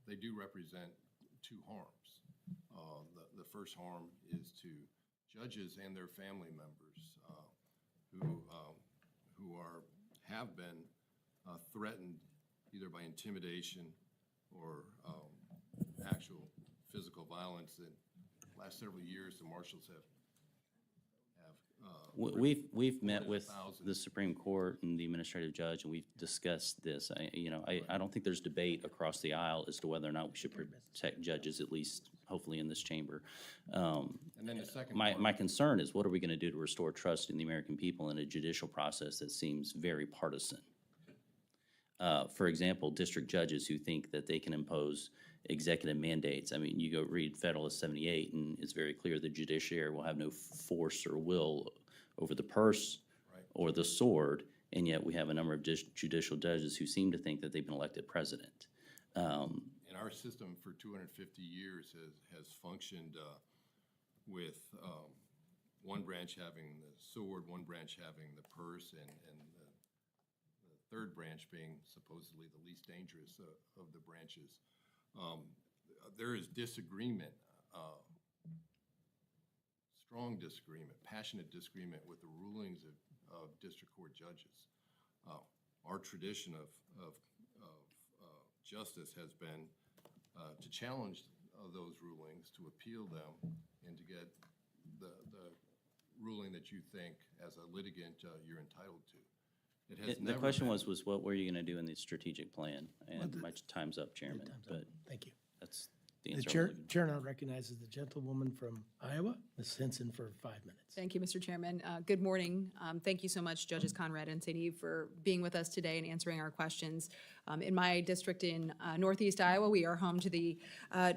Speaker 4: they do represent two harms. The first harm is to judges and their family members who have been threatened either by intimidation or actual physical violence. That last several years, the marshals have
Speaker 8: We've met with
Speaker 4: thousands.
Speaker 8: the Supreme Court and the administrative judge, and we've discussed this. I don't think there's debate across the aisle as to whether or not we should protect judges, at least hopefully in this chamber.
Speaker 4: And then the second
Speaker 8: My concern is, what are we going to do to restore trust in the American people in a judicial process that seems very partisan? For example, district judges who think that they can impose executive mandates. I mean, you go read Federalist 78, and it's very clear the judiciary will have no force or will over the purse or the sword, and yet we have a number of judicial judges who seem to think that they've been elected president.
Speaker 4: And our system for 250 years has functioned with one branch having the sword, one branch having the purse, and the third branch being supposedly the least dangerous of the branches. There is disagreement, strong disagreement, passionate disagreement with the rulings of district court judges. Our tradition of justice has been to challenge those rulings, to appeal them, and to get the ruling that you think, as a litigant, you're entitled to. It has
Speaker 8: The
Speaker 4: never
Speaker 8: question
Speaker 4: been-
Speaker 8: was what were you going to do in the strategic plan? And my time's up, Chairman. But
Speaker 1: Thank you.
Speaker 8: that's the
Speaker 1: The
Speaker 8: answer. I'm
Speaker 1: chair,
Speaker 8: looking-
Speaker 1: chair now recognizes the gentlewoman from Iowa, Ms. Henson, for 5 minutes.
Speaker 9: Thank you, Mr. Chairman. Good morning. Thank you so much, Judges Conrad and St. Eve, for being with us today and answering our questions. In my district in Northeast Iowa, we are home to the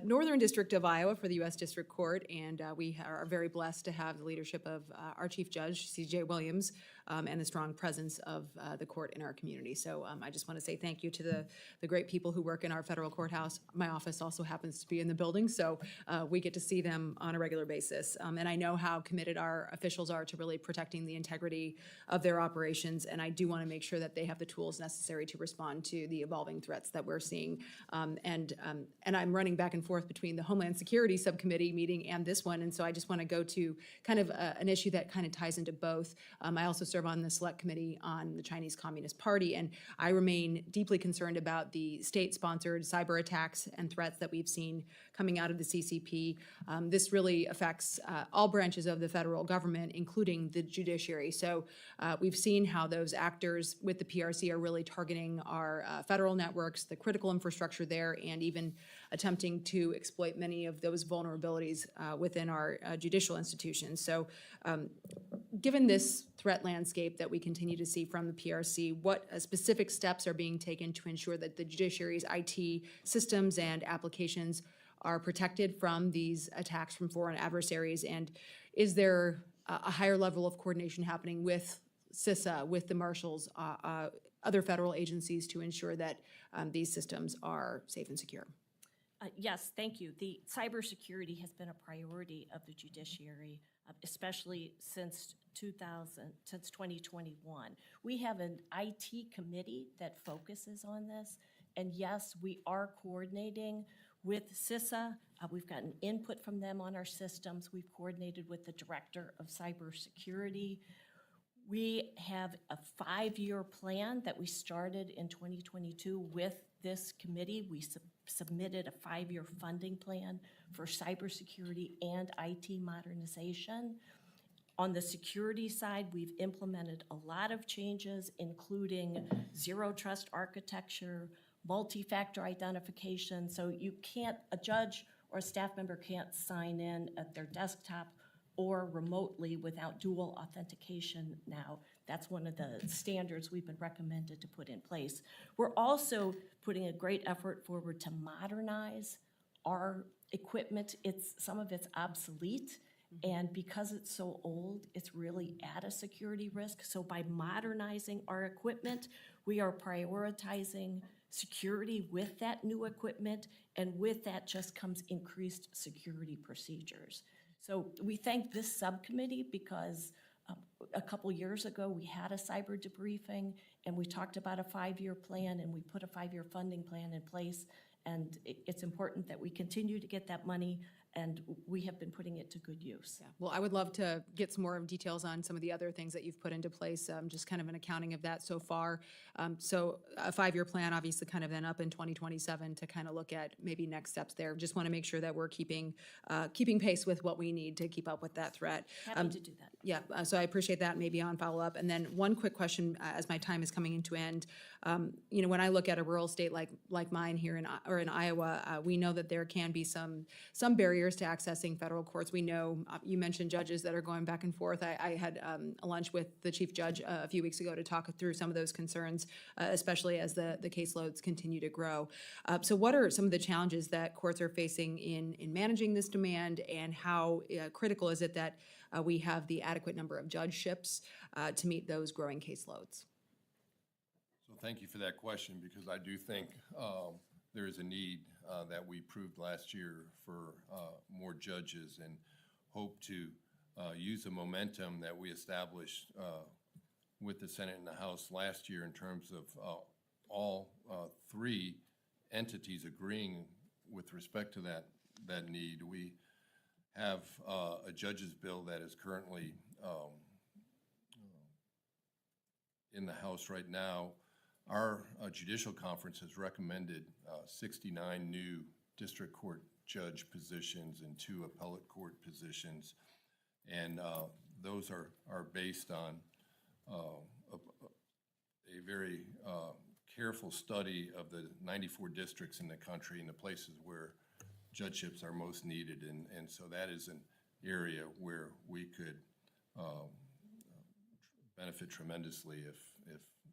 Speaker 9: Northern District of Iowa for the U.S. District Court, and we are very blessed to have the leadership of our Chief Judge, C.J. Williams, and the strong presence of the court in our community. So I just want to say thank you to the great people who work in our federal courthouse. My office also happens to be in the building, so we get to see them on a regular basis. And I know how committed our officials are to really protecting the integrity of their operations, and I do want to make sure that they have the tools necessary to respond to the evolving threats that we're seeing. And I'm running back and forth between the Homeland Security Subcommittee meeting and this one, and so I just want to go to kind of an issue that kind of ties into both. I also serve on the Select Committee on the Chinese Communist Party, and I remain deeply concerned about the state-sponsored cyber attacks and threats that we've seen coming out of the CCP. This really affects all branches of the federal government, including the judiciary. So we've seen how those actors with the PRC are really targeting our federal networks, the critical infrastructure there, and even attempting to exploit many of those vulnerabilities within our judicial institutions. So given this threat landscape that we continue to see from the PRC, what specific steps are being taken to ensure that the judiciary's IT systems and applications are protected from these attacks from foreign adversaries? And is there a higher level of coordination happening with CISA, with the marshals, other federal agencies to ensure that these systems are safe and secure?
Speaker 3: Yes, thank you. The cybersecurity has been a priority of the judiciary, especially since 2021. We have an IT committee that focuses on this, and yes, we are coordinating with CISA. We've gotten input from them on our systems. We've coordinated with the Director of Cybersecurity. We have a 5-year plan that we started in 2022 with this committee. We submitted a 5-year funding plan for cybersecurity and IT modernization. On the security side, we've implemented a lot of changes, including zero trust architecture, multi-factor identification. So a judge or a staff member can't sign in at their desktop or remotely without dual authentication now. That's one of the standards we've been recommended to put in place. We're also putting a great effort forward to modernize our equipment. Some of it's obsolete, and because it's so old, it's really at a security risk. So by modernizing our equipment, we are prioritizing security with that new equipment, and with that just comes increased security procedures. So we thank this subcommittee because a couple years ago, we had a cyber debriefing, and we talked about a 5-year plan, and we put a 5-year funding plan in place. And it's important that we continue to get that money, and we have been putting it to good use.
Speaker 9: Yeah. Well, I would love to get some more details on some of the other things that you've put into place, just kind of an accounting of that so far. So a 5-year plan, obviously kind of then up in 2027 to kind of look at maybe next steps there. Just want to make sure that we're keeping pace with what we need to keep up with that threat.
Speaker 3: Happy to do that.
Speaker 9: Yeah, so I appreciate that, maybe on follow-up. And then one quick question, as my time is coming into end. When I look at a rural state like mine here in Iowa, we know that there can be some barriers to accessing federal courts. We know, you mentioned judges that are going back and forth. I had a lunch with the chief judge a few weeks ago to talk through some of those concerns, especially as the caseloads continue to grow. So what are some of the challenges that courts are facing in managing this demand, and how critical is it that we have the adequate number of judgeships to meet those growing caseloads?
Speaker 4: So thank you for that question, because I do think there is a need that we proved last year for more judges, and hope to use the momentum that we established with the Senate and the House last year in terms of all 3 entities agreeing with respect to that need. We have a judge's bill that is currently in the House right now. Our Judicial Conference has recommended 69 new district court judge positions and 2 appellate court positions. And those are based on a very careful study of the 94 districts in the country and the places where judgeships are most needed, and so that is an area where we could benefit tremendously if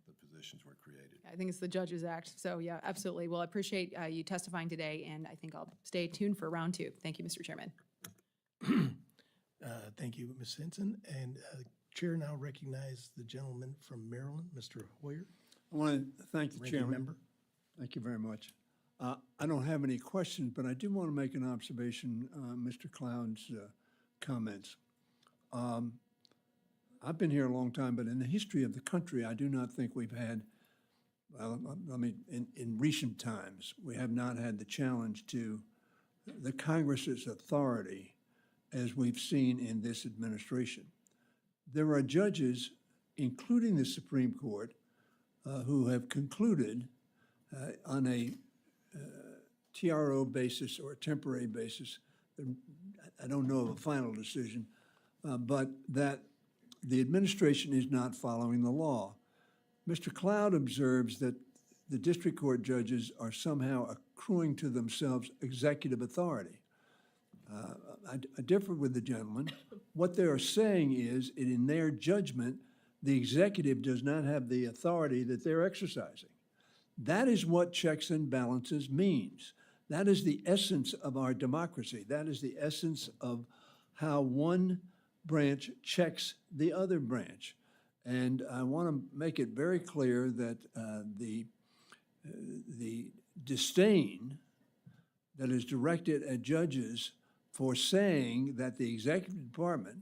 Speaker 4: the positions were created.
Speaker 9: I think it's the Judges Act. So yeah, absolutely. Well, I appreciate you testifying today, and I think I'll stay tuned for round two. Thank you, Mr. Chairman.
Speaker 1: Thank you, Ms. Henson. And Chair now recognize the gentleman from Maryland, Mr. Hoyer,
Speaker 2: I want to thank the
Speaker 1: ranking
Speaker 2: chairman.
Speaker 1: member.
Speaker 2: Thank you very much. I don't have any questions, but I do want to make an observation, Mr. Cloud's comments. I've been here a long time, but in the history of the country, I do not think we've had, well, I mean, in recent times, we have not had the challenge to the Congress's authority as we've seen in this administration. There are judges, including the Supreme Court, who have concluded on a TRO basis or a temporary basis, I don't know of a final decision, but that the administration is not following the law. Mr. Cloud observes that the district court judges are somehow accruing to themselves executive authority. I differ with the gentleman. What they are saying is, in their judgment, the executive does not have the authority that they're exercising. That is what checks and balances means. That is the essence of our democracy. That is the essence of how one branch checks the other branch. And I want to make it very clear that the disdain that is directed at judges for saying that the executive department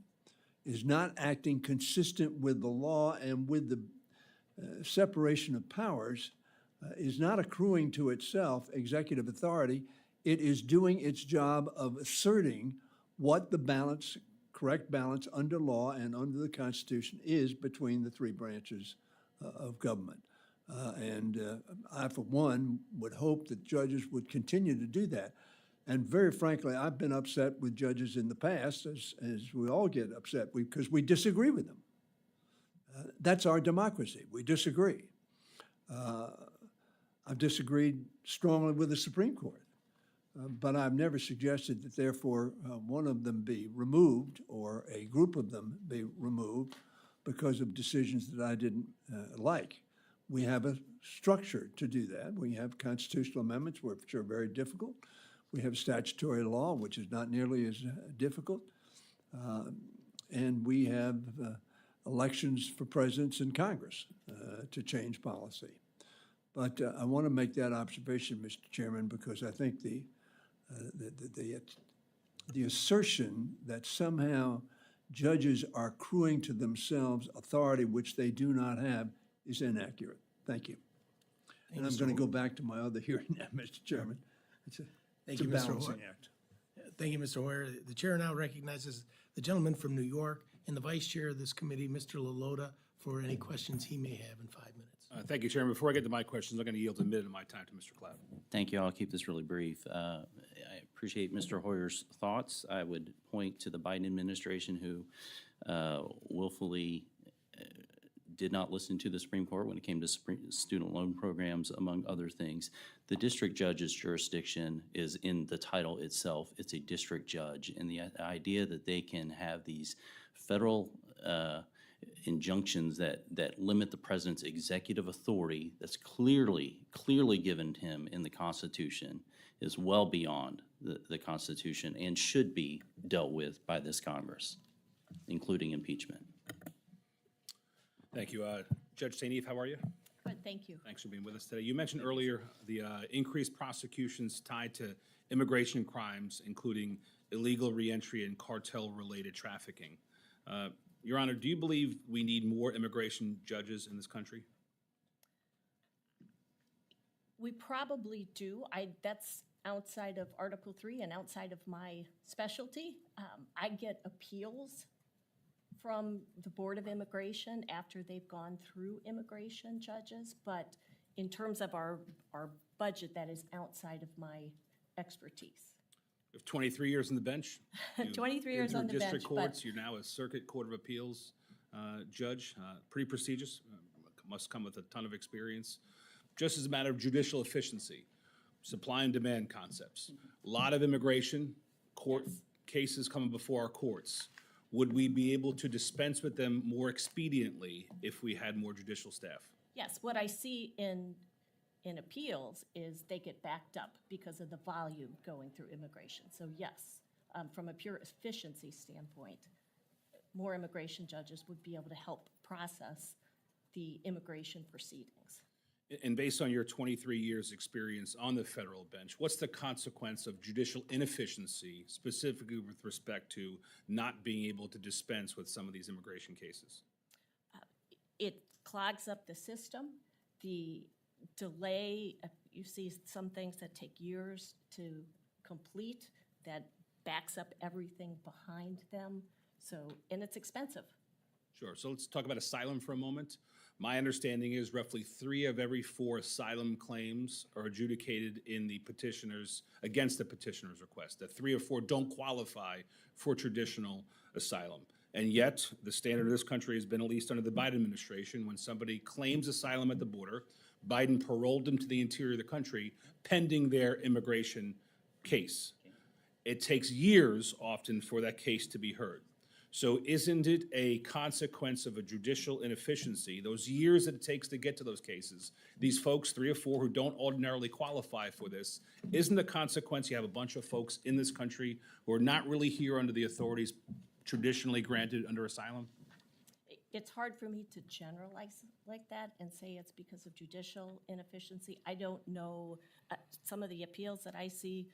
Speaker 2: is not acting consistent with the law and with the separation of powers is not accruing to itself executive authority. It is doing its job of asserting what the balance, correct balance under law and under the Constitution is between the three branches of government. I, for one, would hope that judges would continue to do that. And very frankly, I've been upset with judges in the past, as we all get upset because we disagree with them. That's our democracy. We disagree. I've disagreed strongly with the Supreme Court, but I've never suggested that therefore one of them be removed or a group of them be removed because of decisions that I didn't like. We have a structure to do that. We have constitutional amendments, which are very difficult. We have statutory law, which is not nearly as difficult. And we have elections for presidents and Congress to change policy. But I want to make that observation, Mr. Chairman, because I think the assertion that somehow judges are accruing to themselves authority which they do not have is inaccurate. Thank you. And I'm going to go back to my other hearing now, Mr. Chairman. It's a balancing act.
Speaker 1: Thank you, Mr. Hoyer. The chair now recognizes the gentleman from New York and the vice chair of this committee, Mr. Lalota, for any questions he may have in 5 minutes.
Speaker 6: Thank you, Chairman. Before I get to my questions, I'm going to yield a minute of my time to Mr. Cloud.
Speaker 8: Thank you. I'll keep this really brief. I appreciate Mr. Hoyer's thoughts. I would point to the Biden administration who willfully did not listen to the Supreme Court when it came to student loan programs, among other things. The district judge's jurisdiction is in the title itself. It's a district judge. And the idea that they can have these federal injunctions that limit the president's executive authority that's clearly given to him in the Constitution is well beyond the Constitution and should be dealt with by this Congress, including impeachment.
Speaker 6: Thank you. Judge St. Eve, how are you?
Speaker 3: Good, thank you.
Speaker 6: Thanks for being with us today. You mentioned earlier the increased prosecutions tied to immigration crimes, including illegal reentry and cartel-related trafficking. Your Honor, do you believe we need more immigration judges in this country?
Speaker 3: We probably do. That's outside of Article 3 and outside of my specialty. I get appeals from the Board of Immigration after they've gone through immigration judges, but in terms of our budget, that is outside of my expertise.
Speaker 6: You have 23 years on the bench.
Speaker 3: 23 years on the bench,
Speaker 6: District
Speaker 3: but-
Speaker 6: courts, you're now a Circuit Court of Appeals judge, pretty prestigious, must come with a ton of experience. Just as a matter of judicial efficiency, supply and demand concepts, A lot of immigration court cases coming before our courts. Would we be able to dispense with them more expediently if we had more judicial staff?
Speaker 3: Yes, what I see in appeals is they get backed up because of the volume going through immigration. So yes, from a pure efficiency standpoint, more immigration judges would be able to help process the immigration proceedings.
Speaker 6: And based on your 23 years' experience on the federal bench, what's the consequence of judicial inefficiency, specifically with respect to not being able to dispense with some of these immigration cases?
Speaker 3: It clogs up the system. The delay, you see some things that take years to complete, that backs up everything behind them. So, and it's expensive.
Speaker 6: Sure. So let's talk about asylum for a moment. My understanding is roughly 3 of every 4 asylum claims are adjudicated in the petitioner's, against the petitioner's request. That 3 or 4 don't qualify for traditional asylum. And yet, the standard of this country has been, at least under the Biden administration, when somebody claims asylum at the border, Biden paroled them to the interior of the country pending their immigration case. It takes years often for that case to be heard. So isn't it a consequence of a judicial inefficiency, those years that it takes to get to those cases? These folks, 3 or 4 who don't ordinarily qualify for this, isn't the consequence you have a bunch of folks in this country who are not really here under the authorities traditionally granted under asylum?
Speaker 3: It's hard for me to generalize like that and say it's because of judicial inefficiency. I don't know, some of the appeals that I see,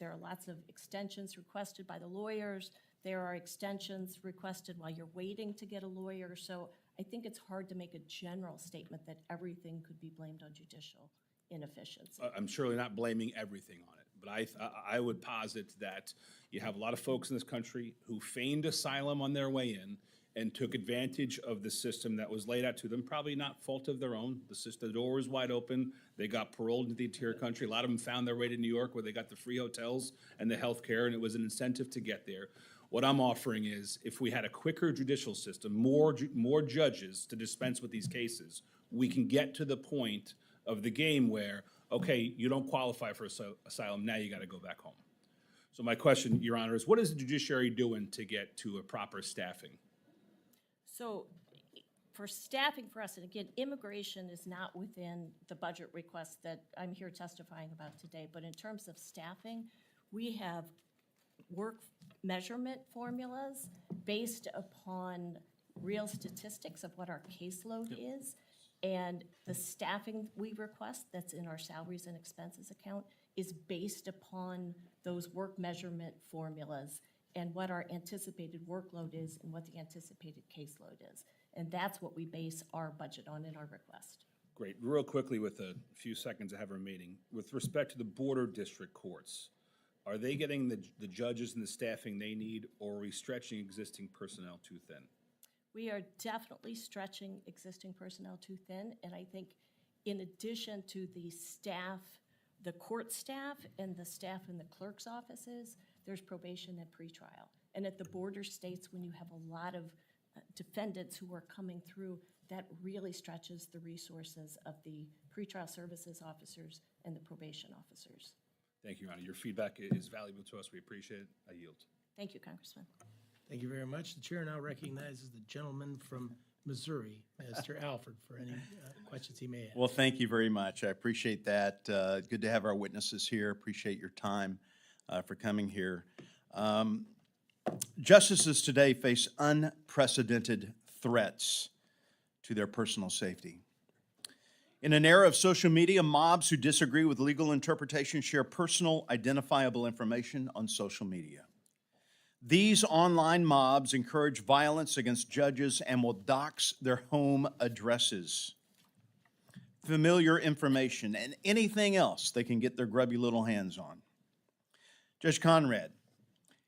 Speaker 3: there are lots of extensions requested by the lawyers. There are extensions requested while you're waiting to get a lawyer. So I think it's hard to make a general statement that everything could be blamed on judicial inefficiency.
Speaker 6: I'm surely not blaming everything on it, but I would posit that you have a lot of folks in this country who feigned asylum on their way in and took advantage of the system that was laid out to them, probably not fault of their own. The door was wide open. They got paroled into the interior country. A lot of them found their way to New York where they got the free hotels and the health care, and it was an incentive to get there. What I'm offering is, if we had a quicker judicial system, more judges to dispense with these cases, we can get to the point of the game where, okay, you don't qualify for asylum, now you got to go back home. So my question, Your Honor, is what is the judiciary doing to get to a proper staffing?
Speaker 3: So for staffing for us, and again, immigration is not within the budget request that I'm here testifying about today, but in terms of staffing, we have work measurement formulas based upon real statistics of what our caseload is. And the staffing we request that's in our salaries and expenses account is based upon those work measurement formulas and what our anticipated workload is and what the anticipated caseload is. And that's what we base our budget on in our request.
Speaker 6: Great. Real quickly, with a few seconds I have remaining, with respect to the border district courts, are they getting the judges and the staffing they need, or are we stretching existing personnel too thin?
Speaker 3: We are definitely stretching existing personnel too thin, and I think in addition to the staff, the court staff and the staff in the clerk's offices, there's probation and pretrial. And at the border states, when you have a lot of defendants who are coming through, that really stretches the resources of the pretrial services officers and the probation officers.
Speaker 6: Thank you, Your Honor. Your feedback is valuable to us. We appreciate it. I yield.
Speaker 3: Thank you, Congressman.
Speaker 1: Thank you very much. The chair now recognizes the gentleman from Missouri, Mr. Alford, for any questions he may have.
Speaker 10: Well, thank you very much. I appreciate that. Good to have our witnesses here. Appreciate your time for coming here. Justices today face unprecedented threats to their personal safety. In an era of social media, mobs who disagree with legal interpretation share personal identifiable information on social media. These online mobs encourage violence against judges and will dox their home addresses, familiar information, and anything else they can get their grubby little hands on. Judge Conrad,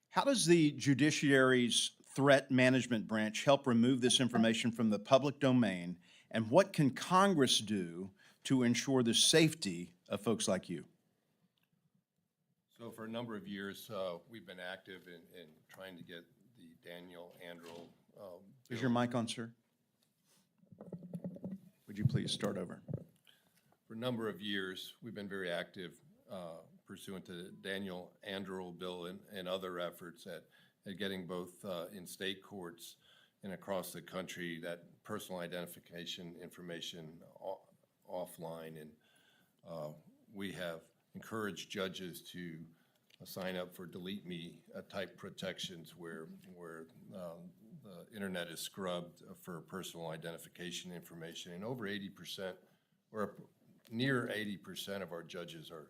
Speaker 10: how does the Judiciary's threat management branch help remove this information from the public domain, and what can Congress do to ensure the safety of folks like you?
Speaker 4: So for a number of years, we've been active in trying to get the Daniel Andrew.
Speaker 10: Is your mic on, sir? Would you please start over?
Speaker 4: For a number of years, we've been very active pursuant to the Daniel Andrew bill and other efforts at getting both in state courts and across the country that personal identification information offline. And we have encouraged judges to sign up for delete me type protections where the internet is scrubbed for personal identification information. And over 80% or near 80% of our judges are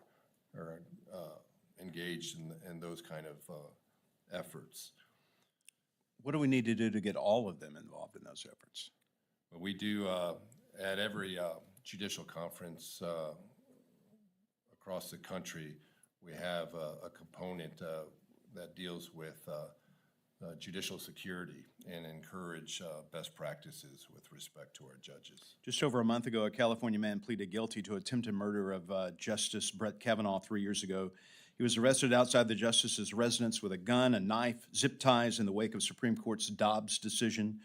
Speaker 4: engaged in those kind of efforts.
Speaker 10: What do we need to do to get all of them involved in those efforts?
Speaker 4: We do at every judicial conference across the country, we have a component that deals with judicial security and encourage best practices with respect to our judges.
Speaker 10: Just over a month ago, a California man pleaded guilty to attempted murder of Justice Brett Kavanaugh 3 years ago. He was arrested outside the justice's residence with a gun, a knife, zip ties in the wake of Supreme Court's Dobbs decision.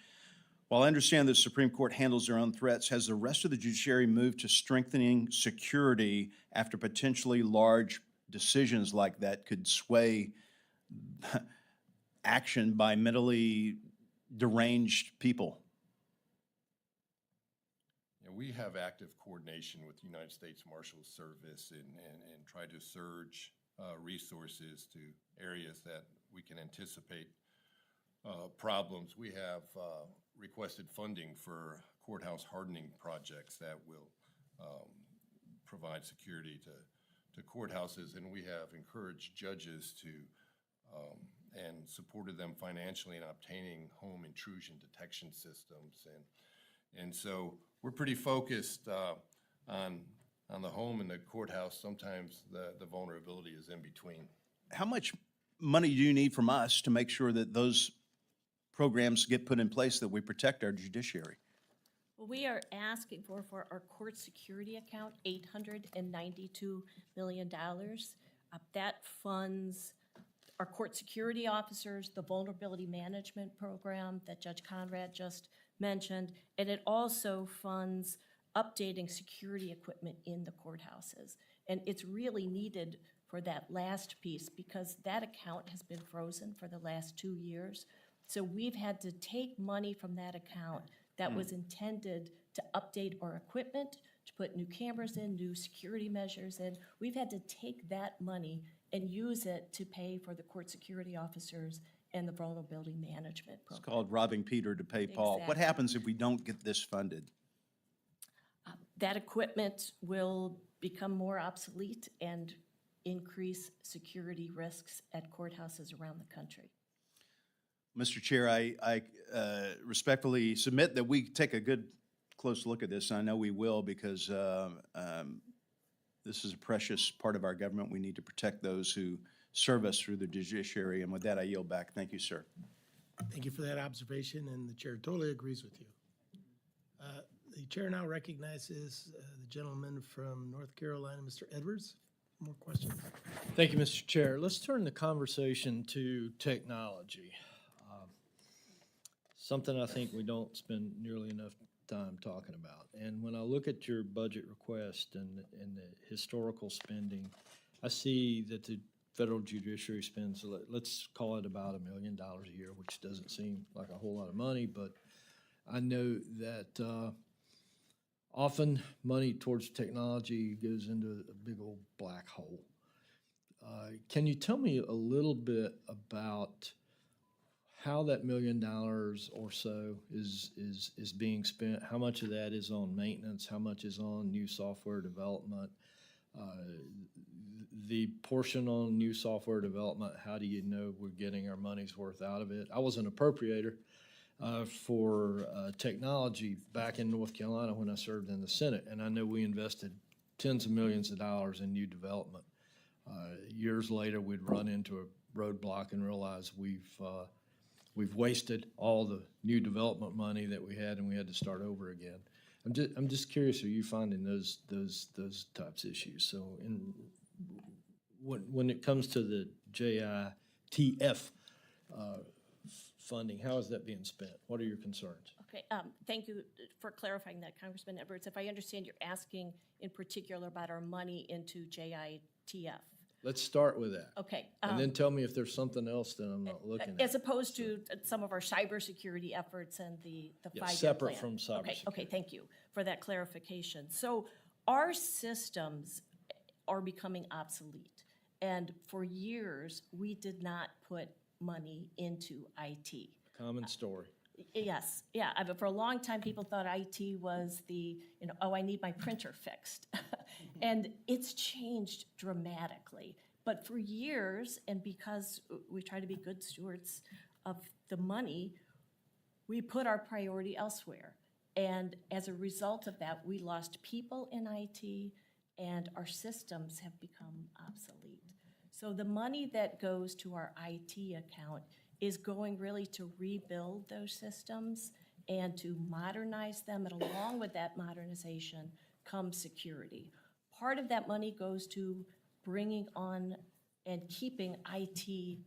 Speaker 10: While I understand that the Supreme Court handles their own threats, has the rest of the judiciary moved to strengthening security after potentially large decisions like that could sway action by mentally deranged people?
Speaker 4: We have active coordination with the United States Marshals Service and try to surge resources to areas that we can anticipate problems. We have requested funding for courthouse hardening projects that will provide security to courthouses, and we have encouraged judges to and supported them financially in obtaining home intrusion detection systems. And so we're pretty focused on the home and the courthouse. Sometimes the vulnerability is in between.
Speaker 10: How much money do you need from us to make sure that those programs get put in place, that we protect our judiciary?
Speaker 3: Well, we are asking for our court security account, $892 million. That funds our court security officers, the vulnerability management program that Judge Conrad just mentioned, and it also funds updating security equipment in the courthouses. And it's really needed for that last piece because that account has been frozen for the last 2 years. So we've had to take money from that account that was intended to update our equipment, to put new cameras in, new security measures in. We've had to take that money and use it to pay for the court security officers and the vulnerability management
Speaker 10: It's
Speaker 3: program.
Speaker 10: called robbing Peter to pay Paul. What
Speaker 3: Exactly.
Speaker 10: happens if we don't get this funded?
Speaker 3: That equipment will become more obsolete and increase security risks at courthouses around the country.
Speaker 10: Mr. Chair, I respectfully submit that we take a good, close look at this. I know we will because this is a precious part of our government. We need to protect those who serve us through the judiciary. And with that, I yield back. Thank you, sir.
Speaker 1: Thank you for that observation, and the chair totally agrees with you. The chair now recognizes the gentleman from North Carolina, Mr. Edwards. More questions?
Speaker 7: Thank you, Mr. Chair. Let's turn the conversation to technology. Something I think we don't spend nearly enough time talking about. And when I look at your budget request and the historical spending, I see that the federal judiciary spends, let's call it about $1 million a year, which doesn't seem like a whole lot of money, but I know that often money towards technology goes into a big old black hole. Can you tell me a little bit about how that $1 million or so is being spent? How much of that is on maintenance? How much is on new software development? The portion on new software development, how do you know we're getting our money's worth out of it? I was an appropriator for technology back in North Carolina when I served in the Senate, and I know we invested tens of millions of dollars in new development. Years later, we'd run into a roadblock and realize we've wasted all the new development money that we had, and we had to start over again. I'm just curious, are you finding those types of issues? So when it comes to the JITF funding, how is that being spent? What are your concerns?
Speaker 3: Okay, thank you for clarifying that, Congressman Edwards. If I understand, you're asking in particular about our money into JITF.
Speaker 7: Let's start with that.
Speaker 3: Okay.
Speaker 7: And then tell me if there's something else that I'm not looking at.
Speaker 3: As opposed to some of our cybersecurity efforts and the
Speaker 7: Yeah,
Speaker 3: five-year
Speaker 7: separate
Speaker 3: plan.
Speaker 7: from
Speaker 3: Okay,
Speaker 7: cybersecurity.
Speaker 3: thank you for that clarification. So our systems are becoming obsolete. And for years, we did not put money into IT.
Speaker 7: Common story.
Speaker 3: Yes, yeah, for a long time, people thought IT was the, oh, I need my printer fixed. And it's changed dramatically. But for years, and because we try to be good stewards of the money, we put our priority elsewhere. And as a result of that, we lost people in IT, and our systems have become obsolete. So the money that goes to our IT account is going really to rebuild those systems and to modernize them, and along with that modernization comes security. Part of that money goes to bringing on and keeping IT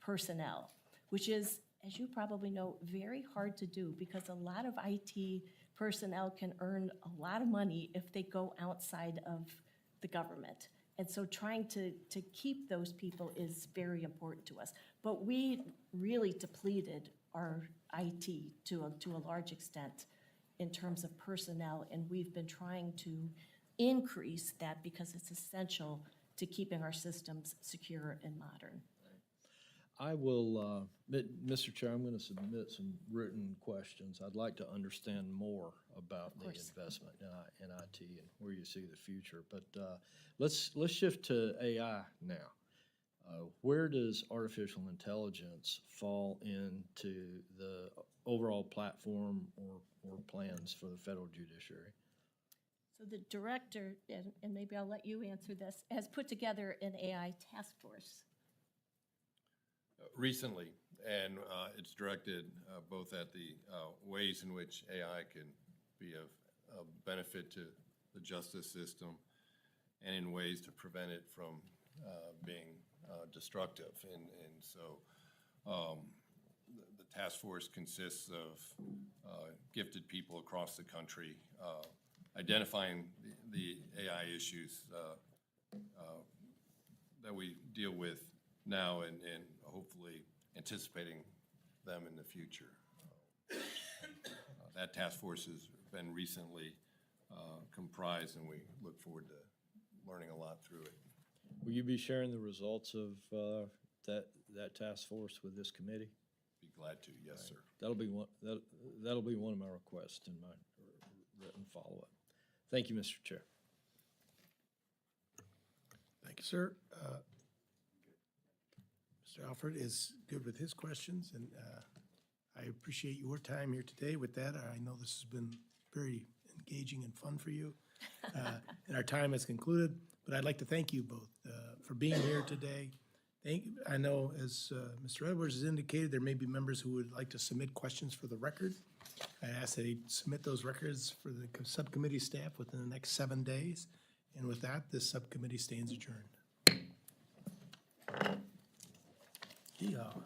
Speaker 3: personnel, which is, as you probably know, very hard to do because a lot of IT personnel can earn a lot of money if they go outside of the government. And so trying to keep those people is very important to us. But we really depleted our IT to a large extent in terms of personnel, and we've been trying to increase that because it's essential to keeping our systems secure and modern.
Speaker 7: I will, Mr. Chair, I'm going to submit some written questions. I'd like to understand more about the
Speaker 3: course.
Speaker 7: investment in IT and where you see the future. But let's shift to AI now. Where does artificial intelligence fall into the overall platform or plans for the federal judiciary?
Speaker 3: So the director, and maybe I'll let you answer this, has put together an AI task force.
Speaker 4: Recently, and it's directed both at the ways in which AI can be of benefit to the justice system and in ways to prevent it from being destructive. And so the task force consists of gifted people across the country identifying the AI issues that we deal with now and hopefully anticipating them in the future. That task force has been recently comprised, and we look forward to learning a lot through it.
Speaker 7: Will you be sharing the results of that task force with this committee?
Speaker 4: Be glad to, yes, sir.
Speaker 7: That'll be one of my requests in my written follow-up. Thank you, Mr. Chair.
Speaker 1: Thank you, sir. Mr. Alfred is good with his questions, and I appreciate your time here today. With that, I know this has been very engaging and fun for you, and our time has concluded, but I'd like to thank you both for being here today. I know, as Mr. Edwards has indicated, there may be members who would like to submit questions for the record. I ask that he submit those records for the subcommittee staff within the next 7 days. And with that, this subcommittee stands adjourned. Yeehaw.